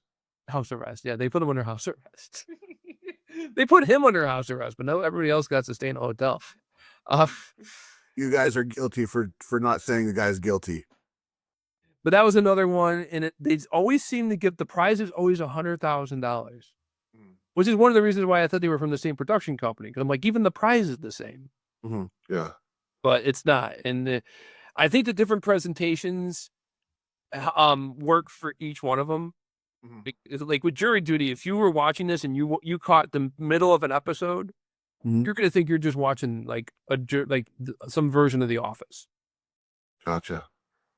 House arrest. Yeah, they put him under house arrest. They put him under house arrest, but no, everybody else got to stay in a hotel. You guys are guilty for not saying the guy's guilty. But that was another one, and they always seem to give the prize is always $100,000, which is one of the reasons why I thought they were from the same production company. Because I'm like, even the prize is the same. Mm-hmm. Yeah, but it's not. And I think the different presentations work for each one of them. Mm-hmm. Like with Jury Duty, if you were watching this and you caught the middle of an episode, mm-hmm. you're gonna think you're just watching like some version of The Office. Gotcha.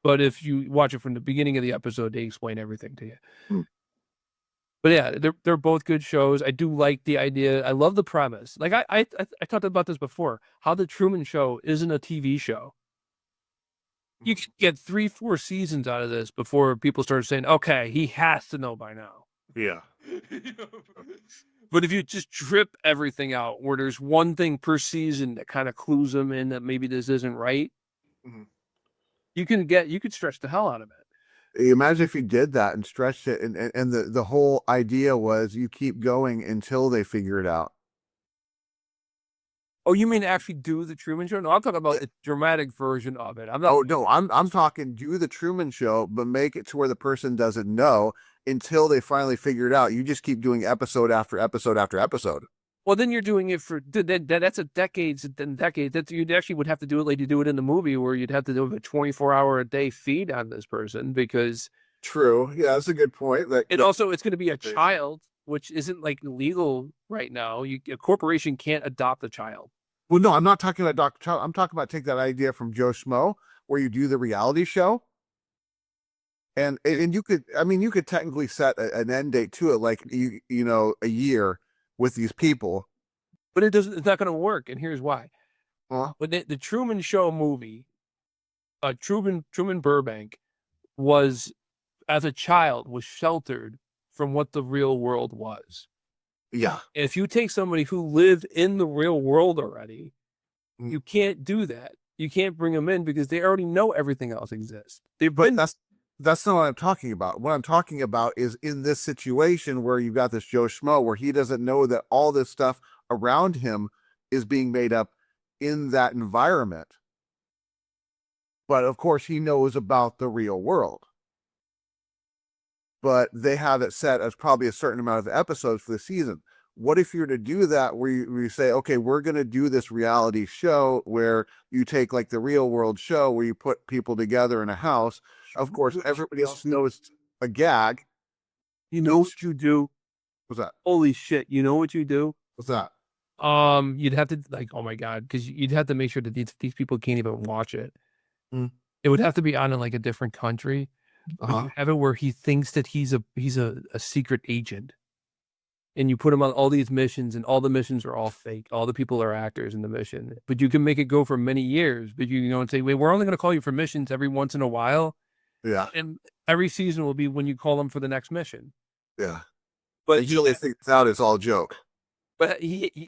But if you watch it from the beginning of the episode, they explain everything to you. But yeah, they're both good shows. I do like the idea. I love the premise. Like I talked about this before, how the Truman Show isn't a TV show. You could get 3-4 seasons out of this before people start saying, okay, he has to know by now. Yeah. But if you just drip everything out where there's one thing per season that kind of clues them in that maybe this isn't right, mm-hmm. you could stretch the hell out of it. Imagine if you did that and stretched it, and the whole idea was you keep going until they figure it out. Oh, you mean actually do the Truman Show? No, I'm talking about a dramatic version of it. I'm talking do the Truman Show, but make it to where the person doesn't know until they finally figure it out. You just keep doing episode after episode after episode. Well, then you're doing it for that's a decades and decades. That you actually would have to do it like you do it in the movie, where you'd have to do a 24-hour-a-day feed on this person because. True. Yeah, that's a good point. Also, it's going to be a child, which isn't like legal right now. A corporation can't adopt a child. Well, no, I'm not talking about Dr. Child. I'm talking about take that idea from Joe Schmo, where you do the reality show. And you could technically set an end date to it, like a year with these people, but it's not going to work, and here's why. When the Truman Show movie, Truman Burbank was, as a child, was sheltered from what the real world was. Yeah. And if you take somebody who lived in the real world already, you can't do that. You can't bring them in because they already know everything else exists. But That's not what I'm talking about. What I'm talking about is in this situation where you've got this Joe Schmo where he doesn't know that all this stuff around him is being made up in that environment. But of course, he knows about the real world. But they have it set as probably a certain amount of episodes for the season. What if you were to do that where you say, okay, we're going to do this reality show where you take like the real world show where you put people together in a house. Of course, everybody else knows a gag. You know what you do? What's that? Holy shit. You know what you do? What's that? You'd have to like, oh my God, because you'd have to make sure that these people can't even watch it. It would have to be on in like a different country. Have it where he thinks that he's a secret agent, and you put him on all these missions, and all the missions are all fake. All the people are actors in the mission, but you can make it go for many years. But you know, and say, wait, we're only going to call you for missions every once in a while. Yeah. And every season will be when you call them for the next mission. Yeah. But usually think it's out, it's all joke. But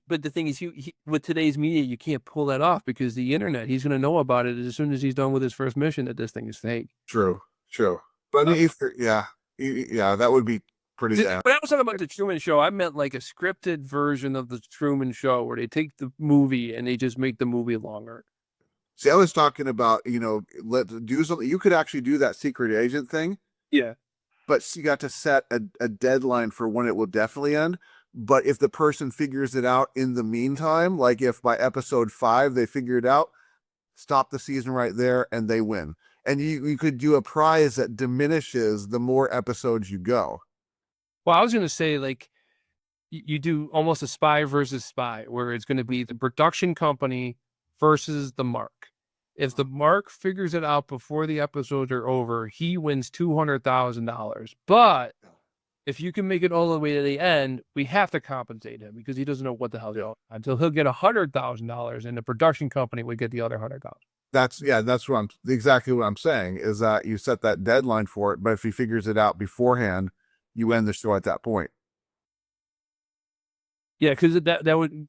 but the thing is, with today's media, you can't pull that off because the internet, he's going to know about it as soon as he's done with his first mission that this thing is fake. True. But yeah, that would be pretty But I was talking about the Truman Show. I meant like a scripted version of the Truman Show where they take the movie and they just make the movie longer. See, I was talking about, let do something. You could actually do that secret agent thing. Yeah. But you got to set a deadline for when it will definitely end. But if the person figures it out in the meantime, like if by episode 5 they figure it out, stop the season right there and they win. And you could do a prize that diminishes the more episodes you go. Well, I was going to say, like, you do almost a spy versus spy, where it's going to be the production company versus the mark. If the mark figures it out before the episodes are over, he wins $200,000. But if you can make it all the way to the end, we have to compensate him because he doesn't know what the hell he's doing until he'll get $100,000, and the production company would get the other $100,000. That's exactly what I'm saying is that you set that deadline for it. But if he figures it out beforehand, you end the show at that point. Yeah, because that would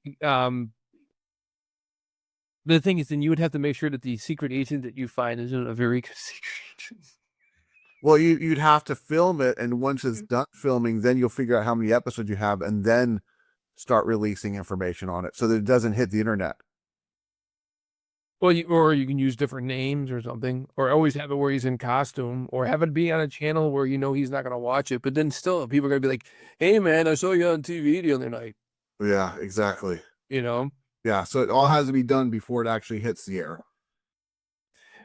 the thing is, then you would have to make sure that the secret agent that you find isn't a very good secret agent. Well, you'd have to film it, and once it's done filming, then you'll figure out how many episodes you have, and then start releasing information on it so that it doesn't hit the internet. Well, or you can use different names or something, or always have it where he's in costume, or have it be on a channel where you know he's not going to watch it, but then still people are going to be like, "Hey, man, I saw you on TV the other night." Yeah, exactly. You know? Yeah, so it all has to be done before it actually hits the air.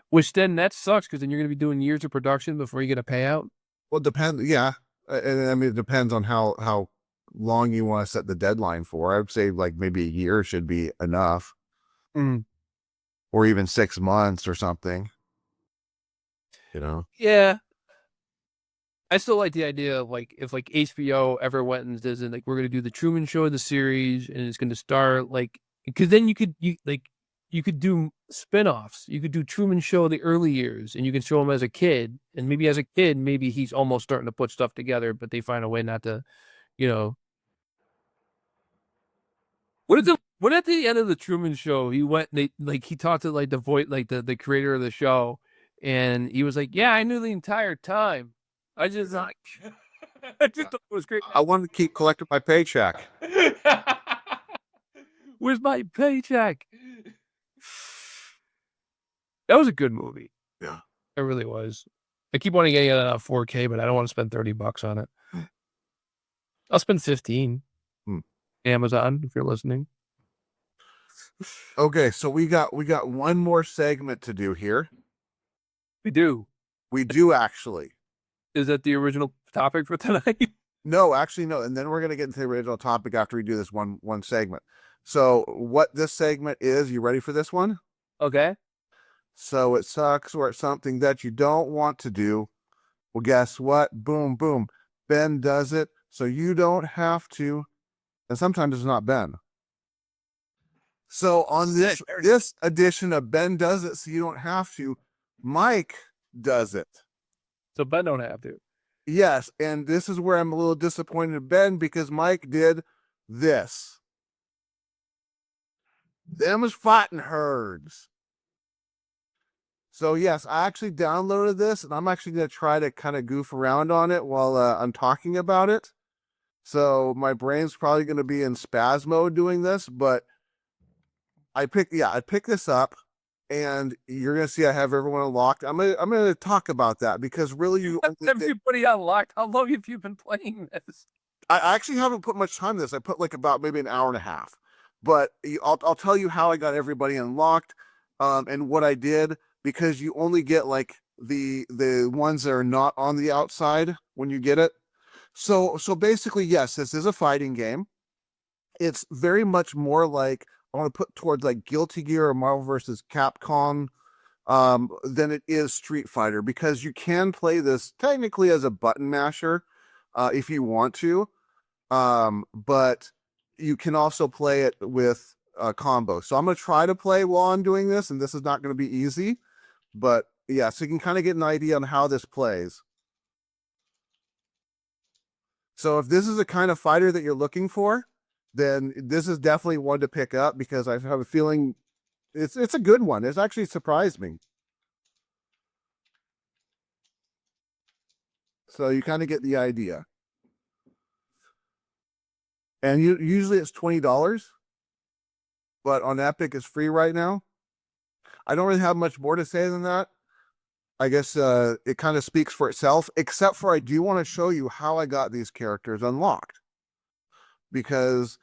Which then that sucks because then you're going to be doing years of production before you get a payout. Well, it depends. Yeah, and I mean it depends on how long you want to set the deadline for. I would say like maybe a year should be enough. Or even 6 months or something, Yeah. I still like the idea of like, if like HBO ever went and says, like, we're going to do the Truman Show, the series, and it's going to start like, because then you could do spinoffs. You could do Truman Show the early years, and you can show him as a kid, and maybe as a kid, maybe he's almost starting to put stuff together, but they find a way not to, What at the end of the Truman Show, he went, he talked to like the voice, like the creator of the show, and he was like, "Yeah, I knew the entire time. I just thought it was great. I wanted to keep collecting my paycheck." Where's my paycheck? That was a good movie. Yeah, it really was. I keep wanting to get it on 4K, but I don't want to spend $30 on it. I'll spend 15. Amazon, if you're listening. Okay, so we got one more segment to do here. We do Actually. Is that the original topic for tonight? No, actually no. And then we're gonna get into the original topic after we do this one segment. So what this segment is, you ready for this one? Okay. So it sucks, or it's something that you don't want to do. Well, guess what? Boom, boom. Ben does it, so you don't have to. And sometimes it's not Ben. So on this edition of Ben Does It So You Don't Have To, Mike does it. So Ben don't have to. Yes, and this is where I'm a little disappointed in Ben because Mike did this. Them's fighting herds. So yes, I actually downloaded this, and I'm actually going to try to kind of goof around on it while I'm talking about it. So my brain's probably going to be in spaz mode doing this, but I picked this up, and you're going to see I have everyone unlocked. I'm gonna talk about that because really you Everybody unlocked. How long have you been playing this? I actually haven't put much time in this. I put like about maybe an hour and a half, but I'll tell you how I got everybody unlocked, and what I did, because you only get like the ones that are not on the outside when you get it. So basically, yes, this is a fighting game. It's very much more like I want to put towards like Guilty Gear or Marvel versus Capcom, than it is Street Fighter, because you can play this technically as a button masher, if you want to. But you can also play it with combo. So I'm going to try to play while I'm doing this, and this is not going to be easy, but yeah, so you can kind of get an idea on how this plays. So if this is the kind of fighter that you're looking for, then this is definitely one to pick up, because I have a feeling it's a good one. It's actually surprised me. So you kind of get the idea. And usually it's $20, but on Epic it's free right now. I don't really have much more to say than that. I guess it kind of speaks for itself, except for I do want to show you how I got these characters unlocked, because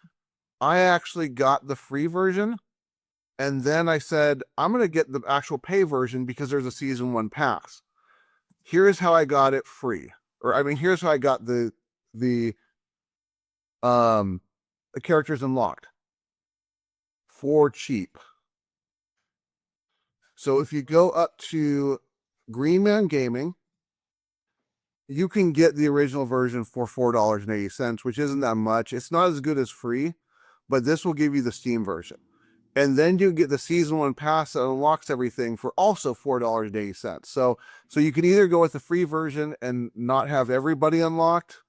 I actually got the free version, and then I said, I'm going to get the actual pay version because there's a season 1 pass. Here's how I got it free. Or I mean, here's how I got the characters unlocked for cheap. So if you go up to Green Man Gaming, you can get the original version for $4.80, which isn't that much. It's not as good as free, but this will give you the Steam version. And then you get the season 1 pass that unlocks everything for also $4.80. So you can either go with the free version and not have everybody unlocked,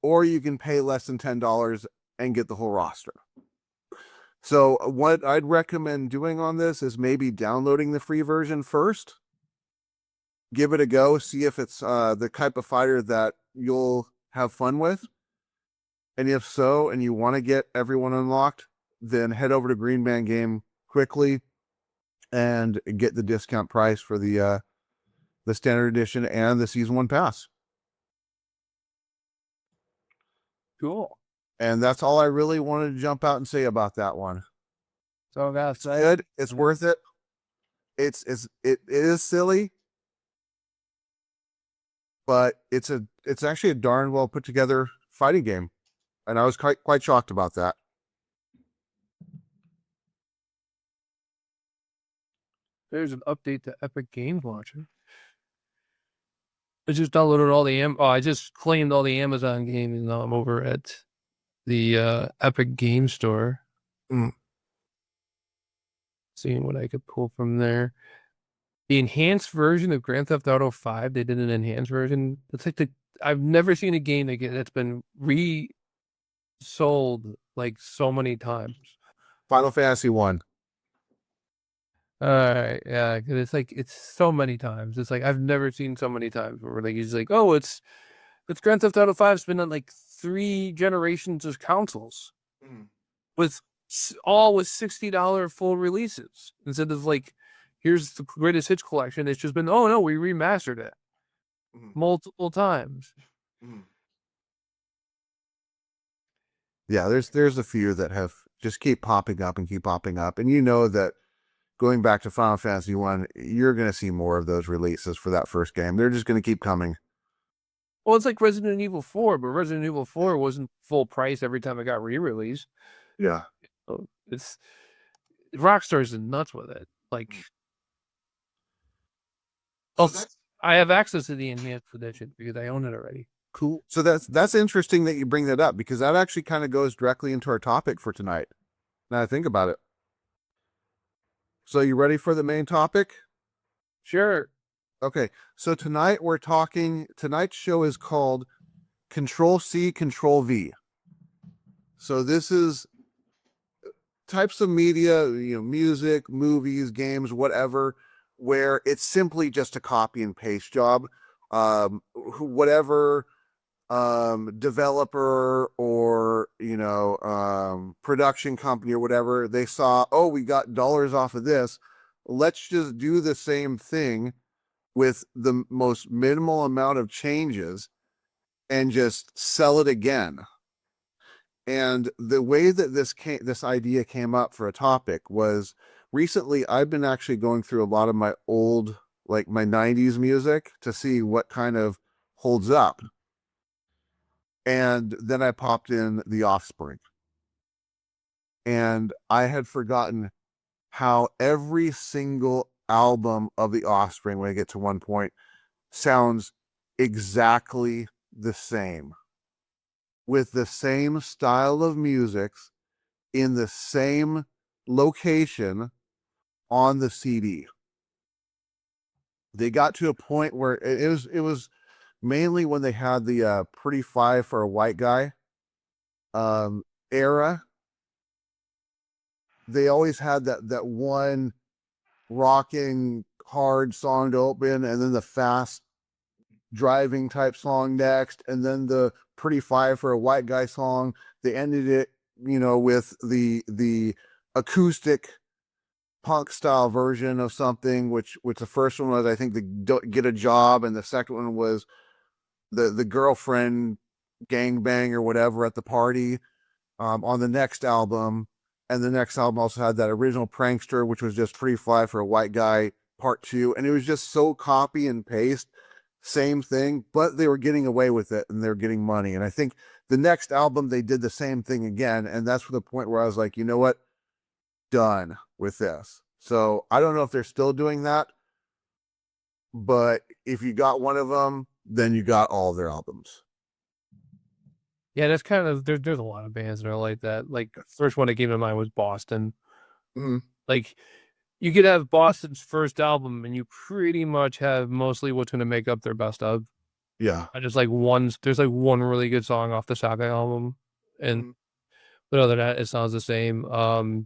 or you can pay less than $10 and get the whole roster. So what I'd recommend doing on this is maybe downloading the free version first, give it a go, see if it's the type of fighter that you'll have fun with. And if so, and you want to get everyone unlocked, then head over to Green Man Game quickly and get the discount price for the standard edition and the season 1 pass. Cool. And that's all I really wanted to jump out and say about that one. So that's Good. It's worth it. It is silly, but it's actually a darn well put together fighting game, and I was quite shocked about that. There's an update to Epic Games Launcher. I just downloaded all the I just claimed all the Amazon games, and now I'm over at the Epic Game Store. Seeing what I could pull from there. The enhanced version of Grand Theft Auto 5, they did an enhanced version. It's like I've never seen a game that's been resold like so many times. Final Fantasy 1. All right, yeah, 'cause it's so many times. It's like I've never seen so many times where like he's like, oh, it's Grand Theft Auto 5. It's been on like 3 generations of consoles, with all with $60 full releases instead of like, here's the greatest hits collection. It's just been, oh no, we remastered it multiple times. Yeah, there's a few that have just keep popping up, and you know that going back to Final Fantasy 1, you're going to see more of those releases for that first game. They're just going to keep coming. Well, it's like Resident Evil 4, but Resident Evil 4 wasn't full price every time it got re-released. Yeah. It's Rockstar's nuts with it. Like, I have access to the enhanced edition because I own it already. Cool. So that's interesting that you bring that up, because that actually kind of goes directly into our topic for tonight. Now I think about it. So you ready for the main topic? Sure. Okay. So tonight's show is called Control-C, Control-V. So this is types of media, music, movies, games, whatever, where it's simply just a copy and paste job. Whatever developer or production company or whatever, they saw, oh, we got dollars off of this, let's just do the same thing with the most minimal amount of changes and just sell it again. And the way that this idea came up for a topic was, recently I've been actually going through a lot of my old, like my 90s music, to see what kind of holds up. And then I popped in The Offspring. And I had forgotten how every single album of The Offspring, when I get to one point, sounds exactly the same, with the same style of music, in the same location on the CD. They got to a point where it was mainly when they had the Pretty Fly for a White Guy era. They always had that one rocking hard song to open, and then the fast driving type song next, and then the Pretty Fly for a White Guy song. They ended it, with the acoustic punk style version of something, which the first one was, I think, the Get a Job, and the second one was the girlfriend gangbang or whatever at the party on the next album. And the next album also had that original Prankster, which was just Pretty Fly for a White Guy Part 2. And it was just so copy and paste, same thing, but they were getting away with it and they were getting money. And I think the next album, they did the same thing again. And that's the point where I was like, you know what? Done with this. So I don't know if they're still doing that, but if you got one of them, then you got all their albums. Yeah, that's kind of, there's a lot of bands that are like that. Like, the first one that came to mind was Boston. Mm-hmm. Like, you could have Boston's first album and you pretty much have mostly what's going to make up their best of. Yeah. There's like one really good song off the second album. And but other than that, it sounds the same.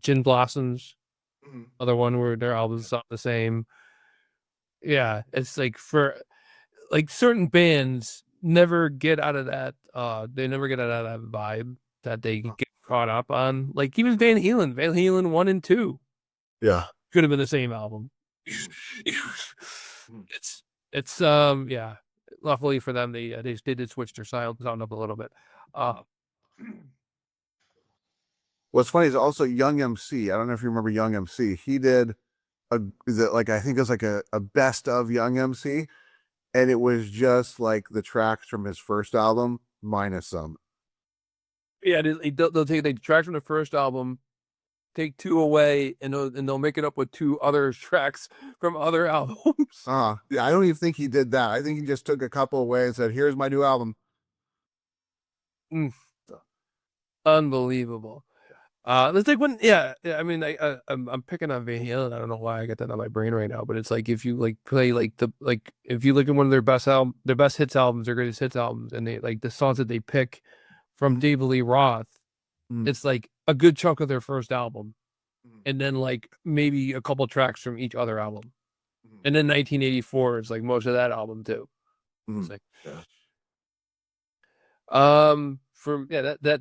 Gin Blossoms, other one where their albums sound the same. Yeah, it's like, for like certain bands never get out of that. They never get out of that vibe that they get caught up on. Like even Van Halen 1 and 2. Yeah. Could have been the same album. It's yeah. Luckily for them, they did switch their sound up a little bit. What's funny is also Young MC. I don't know if you remember Young MC. He did I think it was like a best of Young MC, and it was just like the tracks from his first album minus some. Yeah, they'll take the tracks from the first album, take 2 away, and they'll make it up with 2 other tracks from other albums. Yeah, I don't even think he did that. I think he just took a couple away and said, "Here's my new album." Unbelievable. It's like when, yeah, I mean, I'm picking on Van Halen. I don't know why I got that on my brain right now, but it's like, if you like play if you look at one of their best hits albums, their greatest hits albums, and they like the songs that they pick from David Lee Roth, it's like a good chunk of their first album, and then like maybe a couple tracks from each other album, and then 1984 is like most of that album too. It's like,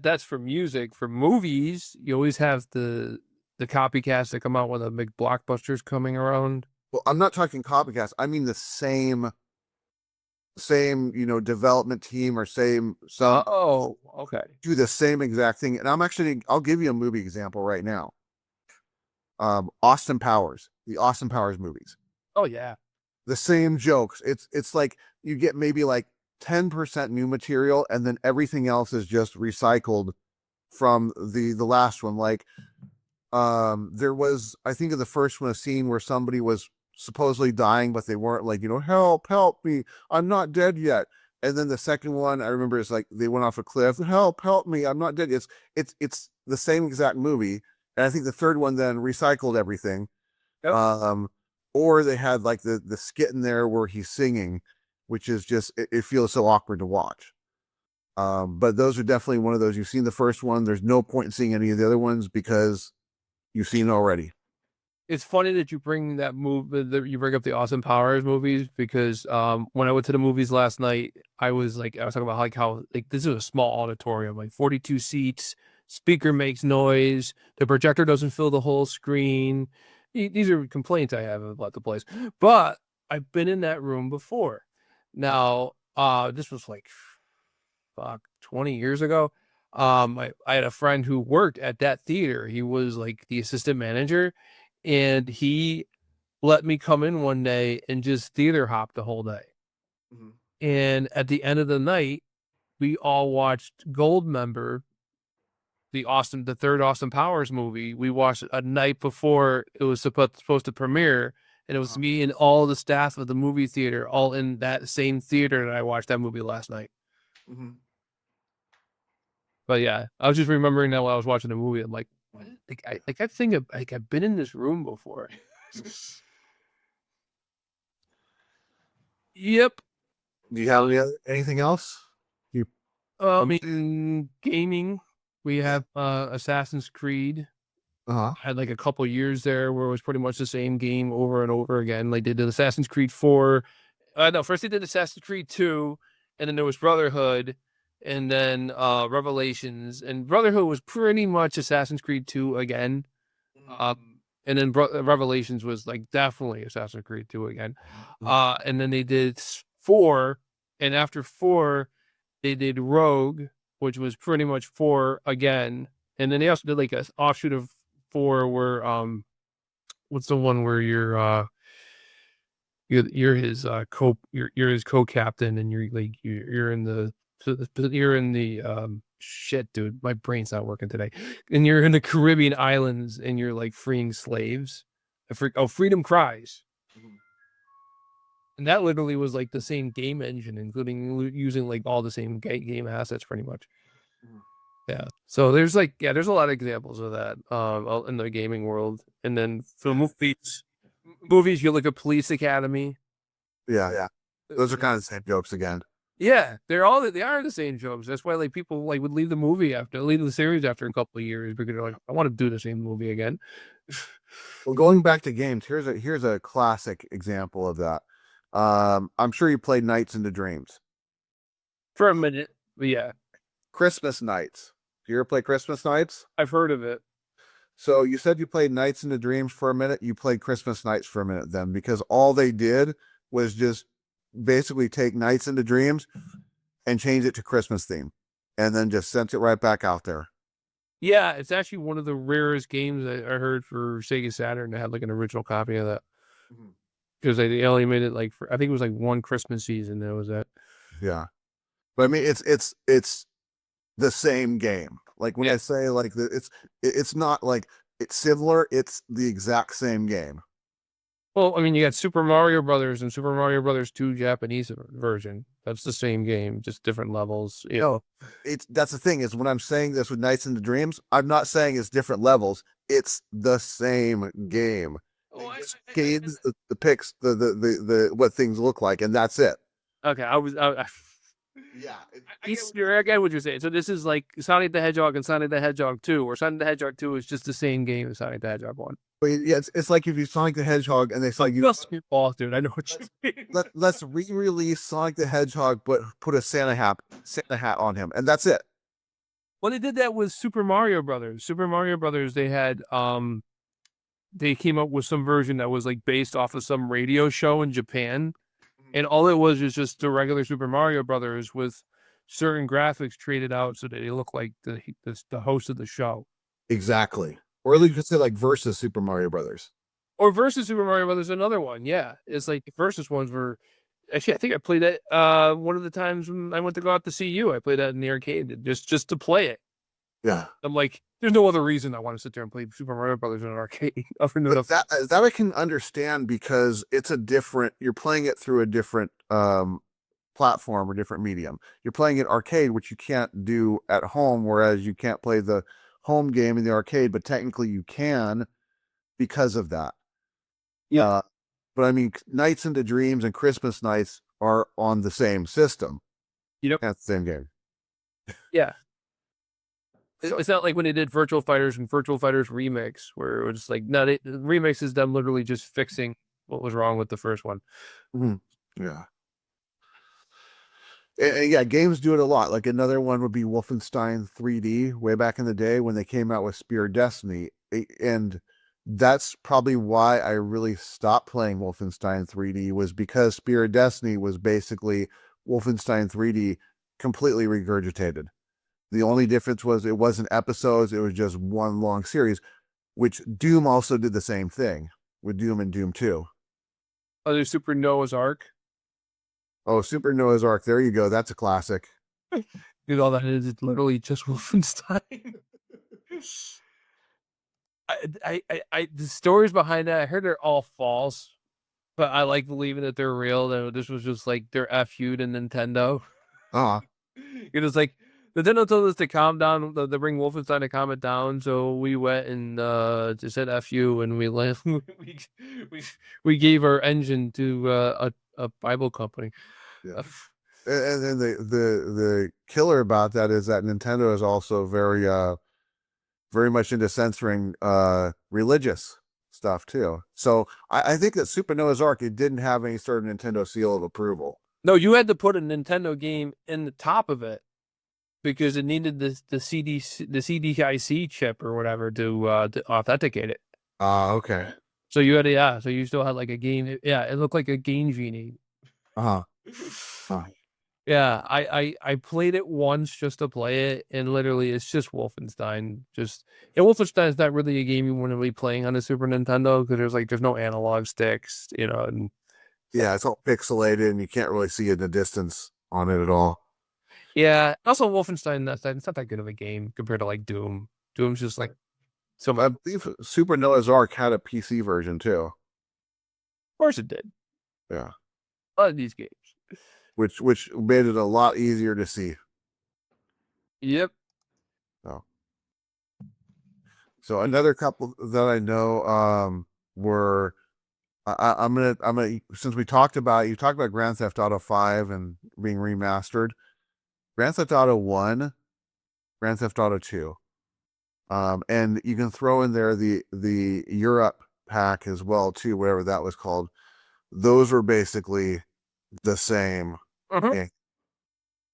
that's for music. For movies, you always have the copycats that come out when the big blockbusters coming around. Well, I'm not talking copycats. I mean the same development team or same. Oh, okay. Do the same exact thing. And I'll give you a movie example right now. Austin Powers, the Austin Powers movies. Oh yeah. The same jokes. It's like you get maybe like 10% new material, and then everything else is just recycled from the last one. Like there was, I think in the first one, a scene where somebody was supposedly dying, but they weren't, like, help me, I'm not dead yet. And then the second one, I remember, it's like they went off a cliff, help me, I'm not dead. It's the same exact movie. And I think the third one then recycled everything. Yep. Or they had like the skit in there where he's singing, which is just, it feels so awkward to watch. But those are definitely one of those. You've seen the first one. There's no point in seeing any of the other ones because you've seen it already. It's funny that you bring that you bring up the Austin Powers movies because when I went to the movies last night, I was talking about how this is a small auditorium, like 42 seats, speaker makes noise, the projector doesn't fill the whole screen. These are complaints I have about the place, but I've been in that room before. Now, this was 20 years ago. I had a friend who worked at that theater. He was like the assistant manager. And he let me come in one day and just theater hop the whole day. Mhm. And at the end of the night, we all watched Goldmember, the third Austin Powers movie. We watched it a night before it was supposed to premiere. And it was me and all the staff of the movie theater all in that same theater that I watched that movie last night. Mm-hmm. But yeah, I was just remembering that while I was watching the movie. I'm like, what? I think I've been in this room before. Yep. Do you have anything else? I mean, gaming. We have Assassin's Creed. Uh-huh. Had like a couple years there where it was pretty much the same game over and over again. Like they did Assassin's Creed 4. No, first they did Assassin's Creed 2, and then there was Brotherhood, and then Revelations. And Brotherhood was pretty much Assassin's Creed 2 again. And then Revelations was like definitely Assassin's Creed 2 again. And then they did 4, and after 4, they did Rogue, which was pretty much 4 again. And then they also did like an offshoot of 4 where what's the one where you're his you're his co-captain, and you're in the shit, dude, my brain's not working today. And you're in the Caribbean islands and you're like freeing slaves. Freedom Cries. And that literally was like the same game engine, including using like all the same game assets pretty much. Yeah. So there's a lot of examples of that in the gaming world. And then for movies, you look at Police Academy. Yeah. Those are kind of the same jokes again. Yeah, they are the same jokes. That's why like people like would leave the series after a couple of years because they're like, I want to do the same movie again. Well, going back to games, here's a classic example of that. I'm sure you played Nights into Dreams For a minute, but yeah, Christmas Nights. Do you ever play Christmas Nights? I've heard of it. So you said you played Nights into Dreams for a minute. You played Christmas Nights for a minute then, because all they did was just basically take Nights into Dreams and change it to Christmas theme, and then just sent it right back out there. Yeah, it's actually one of the rarest games I heard for Sega Saturn that had like an original copy of that. Because they only made it like I think it was like one Christmas season. That was it. Yeah, but I mean, it's the same game. Like when I say like it's not like it's similar. It's the exact same game. Well, I mean, you got Super Mario Brothers and Super Mario Brothers 2 Japanese version. That's the same game, just different levels. You know, that's the thing is when I'm saying this with Nights into Dreams, I'm not saying it's different levels. It's the same game. Games, the pics, the what things look like, and that's it. Okay, Yeah, I get what you're saying. So this is like Sonic the Hedgehog and Sonic the Hedgehog 2, or Sonic the Hedgehog 2 is just the same game as Sonic the Hedgehog 1. But yeah, it's like if you Sonic the Hedgehog and they like you off, dude. I know what you mean. Let's re-release Sonic the Hedgehog, but put a Santa hat on him, and that's it. Well, they did that with Super Mario Brothers. Super Mario Brothers, they had they came up with some version that was like based off of some radio show in Japan. And all it was just the regular Super Mario Brothers with certain graphics traded out so that they look like the host of the show. Exactly. Or at least you could say like versus Super Mario Brothers. Or versus Super Mario Brothers, another one. Yeah. It's like the versus ones were actually, I think I played that one of the times when I went to go out to see you. I played that in the arcade just to play it. Yeah. I'm like, there's no other reason I want to sit there and play Super Mario Brothers in an arcade. That I can understand because you're playing it through a different platform or different medium. You're playing it arcade, which you can't do at home, whereas you can't play the home game in the arcade, but technically you can because of that. Yeah. But I mean, Nights into Dreams and Christmas Nights are on the same system. Yep. That's the same game. Yeah. It's not like when they did Virtual Fighters and Virtual Fighters Remix, where it was like, no, the remix is them literally just fixing what was wrong with the first one. Mhm. Yeah. And yeah, games do it a lot. Like another one would be Wolfenstein 3D way back in the day when they came out with Spear Destiny. And that's probably why I really stopped playing Wolfenstein 3D, was because Spear Destiny was basically Wolfenstein 3D completely regurgitated. The only difference was it wasn't episodes, it was just one long series, which Doom also did the same thing with Doom and Doom 2. Oh, there's Super Noah's Ark. Oh, Super Noah's Ark. There you go. That's a classic. Dude, all that is literally just Wolfenstein. The stories behind that, I heard they're all false, but I like believing that they're real. That this was just like their FU to Nintendo. Uh-huh. It was like Nintendo told us to calm down, to bring Wolfenstein to calm it down. So we went and just said FU, and we left. we gave our engine to a Bible company. Yeah. And then the killer about that is that Nintendo is also very much into censoring religious stuff too. So I think that Super Noah's Ark, it didn't have any sort of Nintendo seal of approval. No, you had to put a Nintendo game in the top of it because it needed the CDIC chip or whatever to authenticate it. Okay. So you had so you still had like a game. Yeah, it looked like a Game Genie. Uh-huh. Yeah, I played it once just to play it, and literally it's just Wolfenstein. Wolfenstein is not really a game you want to be playing on a Super Nintendo because there's no analog sticks, and Yeah, it's all pixelated and you can't really see it in the distance on it at all. yeah. Also, Wolfenstein, it's not that good of a game compared to like Doom. Doom's just like so. I believe Super Noah's Ark had a PC version too. Of course it did. Yeah. A lot of these games. Which made it a lot easier to see. Yep. So another couple that I know were I'm gonna since you talked about Grand Theft Auto 5 and being remastered, Grand Theft Auto 1, Grand Theft Auto 2. And you can throw in there the Europe pack as well too, whatever that was called. Those were basically the same. Yeah.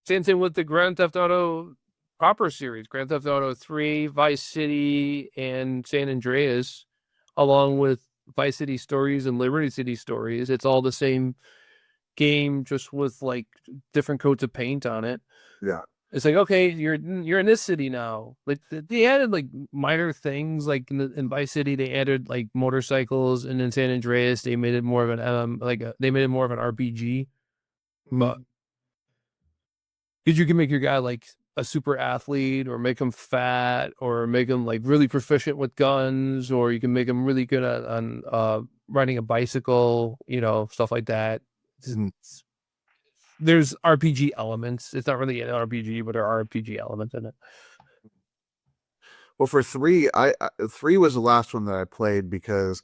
Same thing with the Grand Theft Auto proper series, Grand Theft Auto 3, Vice City, and San Andreas, along with Vice City Stories and Liberty City Stories. It's all the same game, just with like different coats of paint on it. Yeah. It's like, okay, you're in this city now. Like they added like minor things, like in Vice City they added like motorcycles, and in San Andreas they made it more of an they made it more of an RPG. But because you can make your guy like a super athlete, or make him fat, or make him like really proficient with guns, or you can make him really good on riding a bicycle, stuff like that. There's RPG elements. It's not really an RPG, but there are RPG elements in it. Well, for 3, 3 was the last one that I played because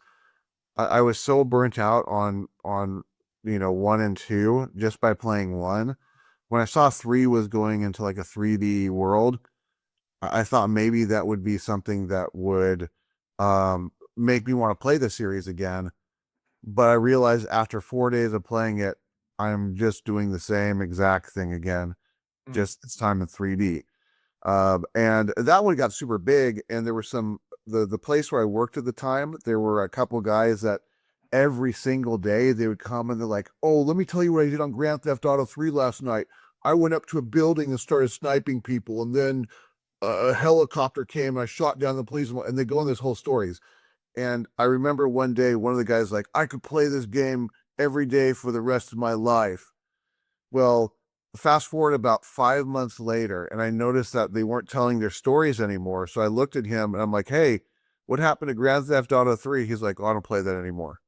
I was so burnt out on 1 and 2 just by playing 1. When I saw 3 was going into like a 3D world, I thought maybe that would be something that would make me want to play the series again. But I realized after 4 days of playing it, I'm just doing the same exact thing again. Just this time in 3D. And that one got super big, and there were the place where I worked at the time, there were a couple guys that every single day they would come and they're like, oh, let me tell you what I did on Grand Theft Auto 3 last night. I went up to a building and started sniping people, and then a helicopter came and I shot down the police, and they go on this whole stories. And I remember one day, one of the guys like, I could play this game every day for the rest of my life. Well, fast forward about 5 months later, and I noticed that they weren't telling their stories anymore. So I looked at him and I'm like, hey, what happened to Grand Theft Auto 3? He's like, oh, I don't play that anymore.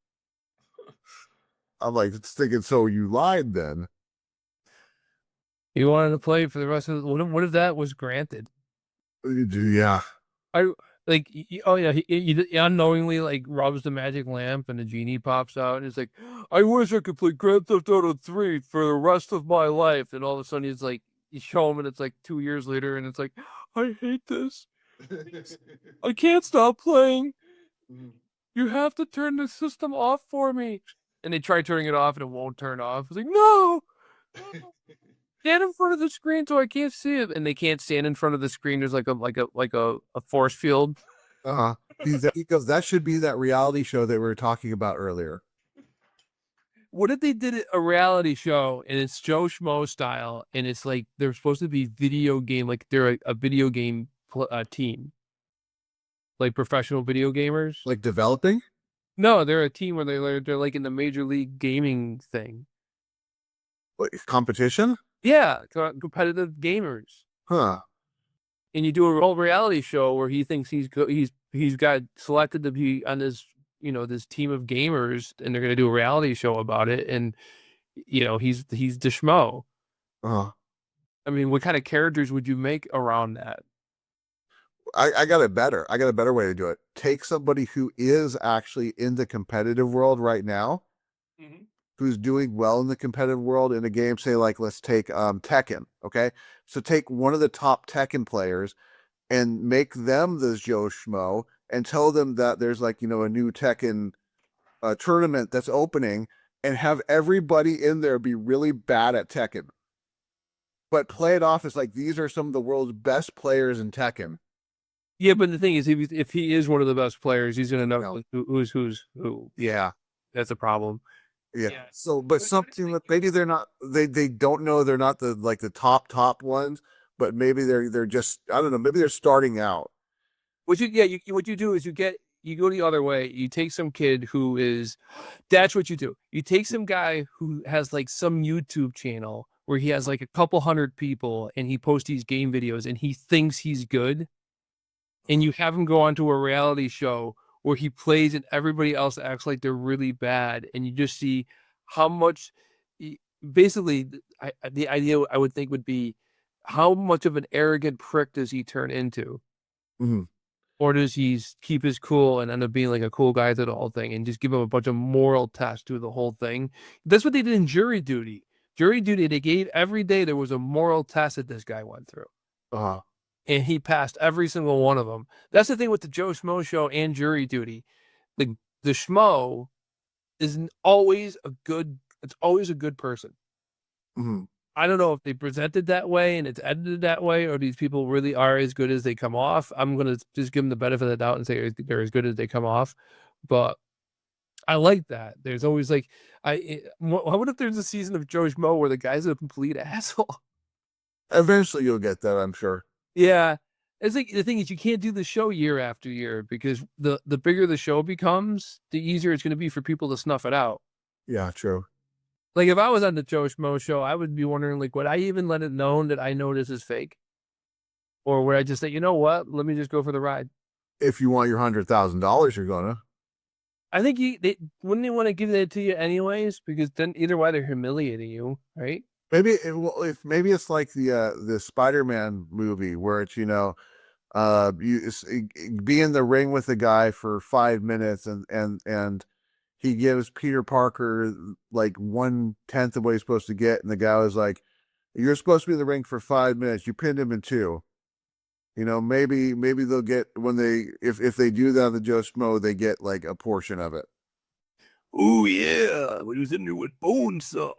I'm like thinking, so you lied then. You wanted to play for the rest of what if that was granted? Yeah. He unknowingly like rubs the magic lamp and the genie pops out and it's like, I wish I could play Grand Theft Auto 3 for the rest of my life. And all of a sudden he's like, you show them and it's like 2 years later and it's like, I hate this. I can't stop playing. You have to turn the system off for me. And they try turning it off and it won't turn off. It's like, no. Stand in front of the screen so I can't see it. And they can't stand in front of the screen. There's like a force field. Because that should be that reality show that we were talking about earlier. What if they did a reality show and it's Joe Schmo style and it's like they're supposed to be video game, like they're a video game team, like professional video gamers? Like developing? No, they're a team where they're like in the major league gaming thing. What, competition? Yeah, competitive gamers. Huh. And you do a whole reality show where he thinks he's got selected to be on this, this team of gamers, and they're gonna do a reality show about it, and he's the schmo. Uh-huh. I mean, what kind of characters would you make around that? I got it better. I got a better way to do it. Take somebody who is actually in the competitive world right now, who's doing well in the competitive world in a game, say like, let's take Tekken, okay? So take one of the top Tekken players and make them the Joe Schmo and tell them that there's like, a new Tekken tournament that's opening, and have everybody in there be really bad at Tekken. But play it off as like, these are some of the world's best players in Tekken. Yeah, but the thing is, if he is one of the best players, he's gonna know who's who. Yeah, that's a problem. Yeah. So, but something that maybe they're not, they don't know, they're not the top ones, but maybe they're just, I don't know, maybe they're starting out. What you do is you go the other way. You take some kid who is, that's what you do. You take some guy who has like some YouTube channel where he has like a couple hundred people and he posts these game videos and he thinks he's good. And you have him go onto a reality show where he plays and everybody else acts like they're really bad. And you just see how much, basically, the idea I would think would be, how much of an arrogant prick does he turn into? Mm-hmm. Or does he keep his cool and end up being like a cool guy through the whole thing and just give him a bunch of moral tests through the whole thing? That's what they did in Jury Duty. Jury Duty, they gave every day there was a moral test that this guy went through. Uh-huh. And he passed every single one of them. That's the thing with the Joe Schmo Show and Jury Duty. The schmo is always a good person. Mm-hmm. I don't know if they present it that way and it's edited that way, or these people really are as good as they come off. I'm going to just give them the benefit of the doubt and say they're as good as they come off. But I like that. There's always like, what if there's a season of Joe Schmo where the guy's a complete asshole? Eventually you'll get that, I'm sure. Yeah. It's like, the thing is, you can't do the show year after year because the bigger the show becomes, the easier it's going to be for people to snuff it out. Yeah, true. Like if I was on the Joe Schmo Show, I would be wondering, like, would I even let it known that I know this is fake? Or would I just say, you know what, let me just go for the ride? If you want your $100,000, you're gonna. I think wouldn't they want to give that to you anyways, because then either way they're humiliating you, right? Maybe maybe it's like the Spider-Man movie where it's, you be in the ring with the guy for 5 minutes and he gives Peter Parker like 1/10 of what he's supposed to get, and the guy was like, "You're supposed to be in the ring for 5 minutes. You pinned him in 2." Maybe they'll get, when if they do that on the Joe Schmo, they get like a portion of it. Oh yeah, when he was in there with Bonesaw.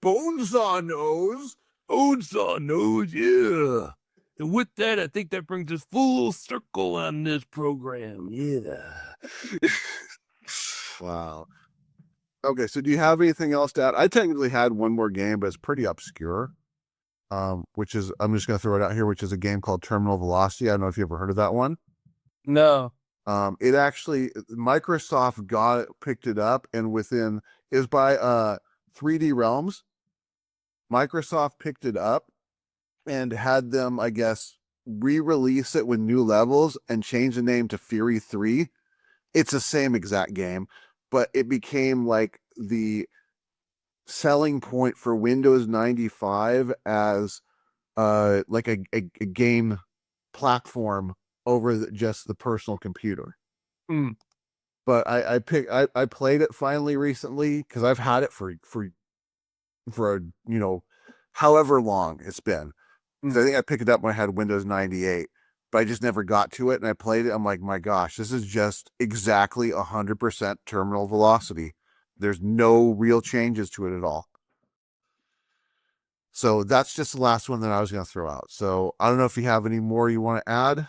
Bonesaw knows. Bonesaw knows, yeah. And with that, I think that brings us full circle on this program. Yeah. Wow. Okay, so do you have anything else to add? I technically had one more game, but it's pretty obscure. Which is, I'm just going to throw it out here, which is a game called Terminal Velocity. I don't know if you ever heard of that one. No. It actually, Microsoft picked it up, and it was by 3D Realms. Microsoft picked it up and had them, I guess, re-release it with new levels and change the name to Fury 3. It's the same exact game, but it became like the selling point for Windows 95 as like a game platform over just the personal computer. But I played it finally recently because I've had it for however long it's been. So I think I picked it up when I had Windows 98, but I just never got to it. And I played it. I'm like, my gosh, this is just exactly 100% terminal velocity. There's no real changes to it at all. So that's just the last one that I was going to throw out. So I don't know if you have any more you want to add.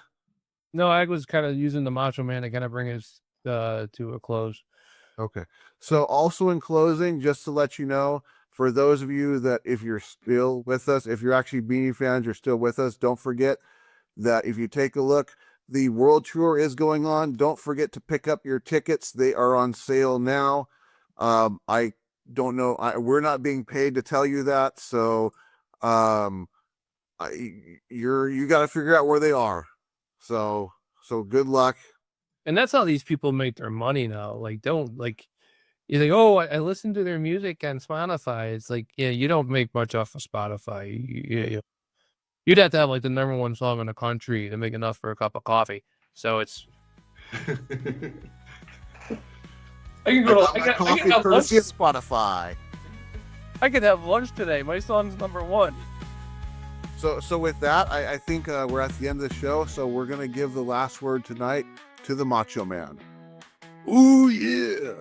No, I was kind of using the Macho Man to kind of bring us to a close. Okay. So also in closing, just to let you know, for those of you that if you're still with us, if you're actually Beanie fans, you're still with us, don't forget that if you take a look, the world tour is going on. Don't forget to pick up your tickets. They are on sale now. I don't know. We're not being paid to tell you that. So you got to figure out where they are. So good luck. And that's how these people make their money now. Like, don't like, you think, oh, I listen to their music on Spotify. It's like, yeah, you don't make much off of Spotify. You'd have to have like the #1 song in the country to make enough for a cup of coffee. So it's. I can go. I can have lunch. Spotify. I could have lunch today. My song's #1. So with that, I think we're at the end of the show. So we're gonna give the last word tonight to the Macho Man. Ooh, yeah.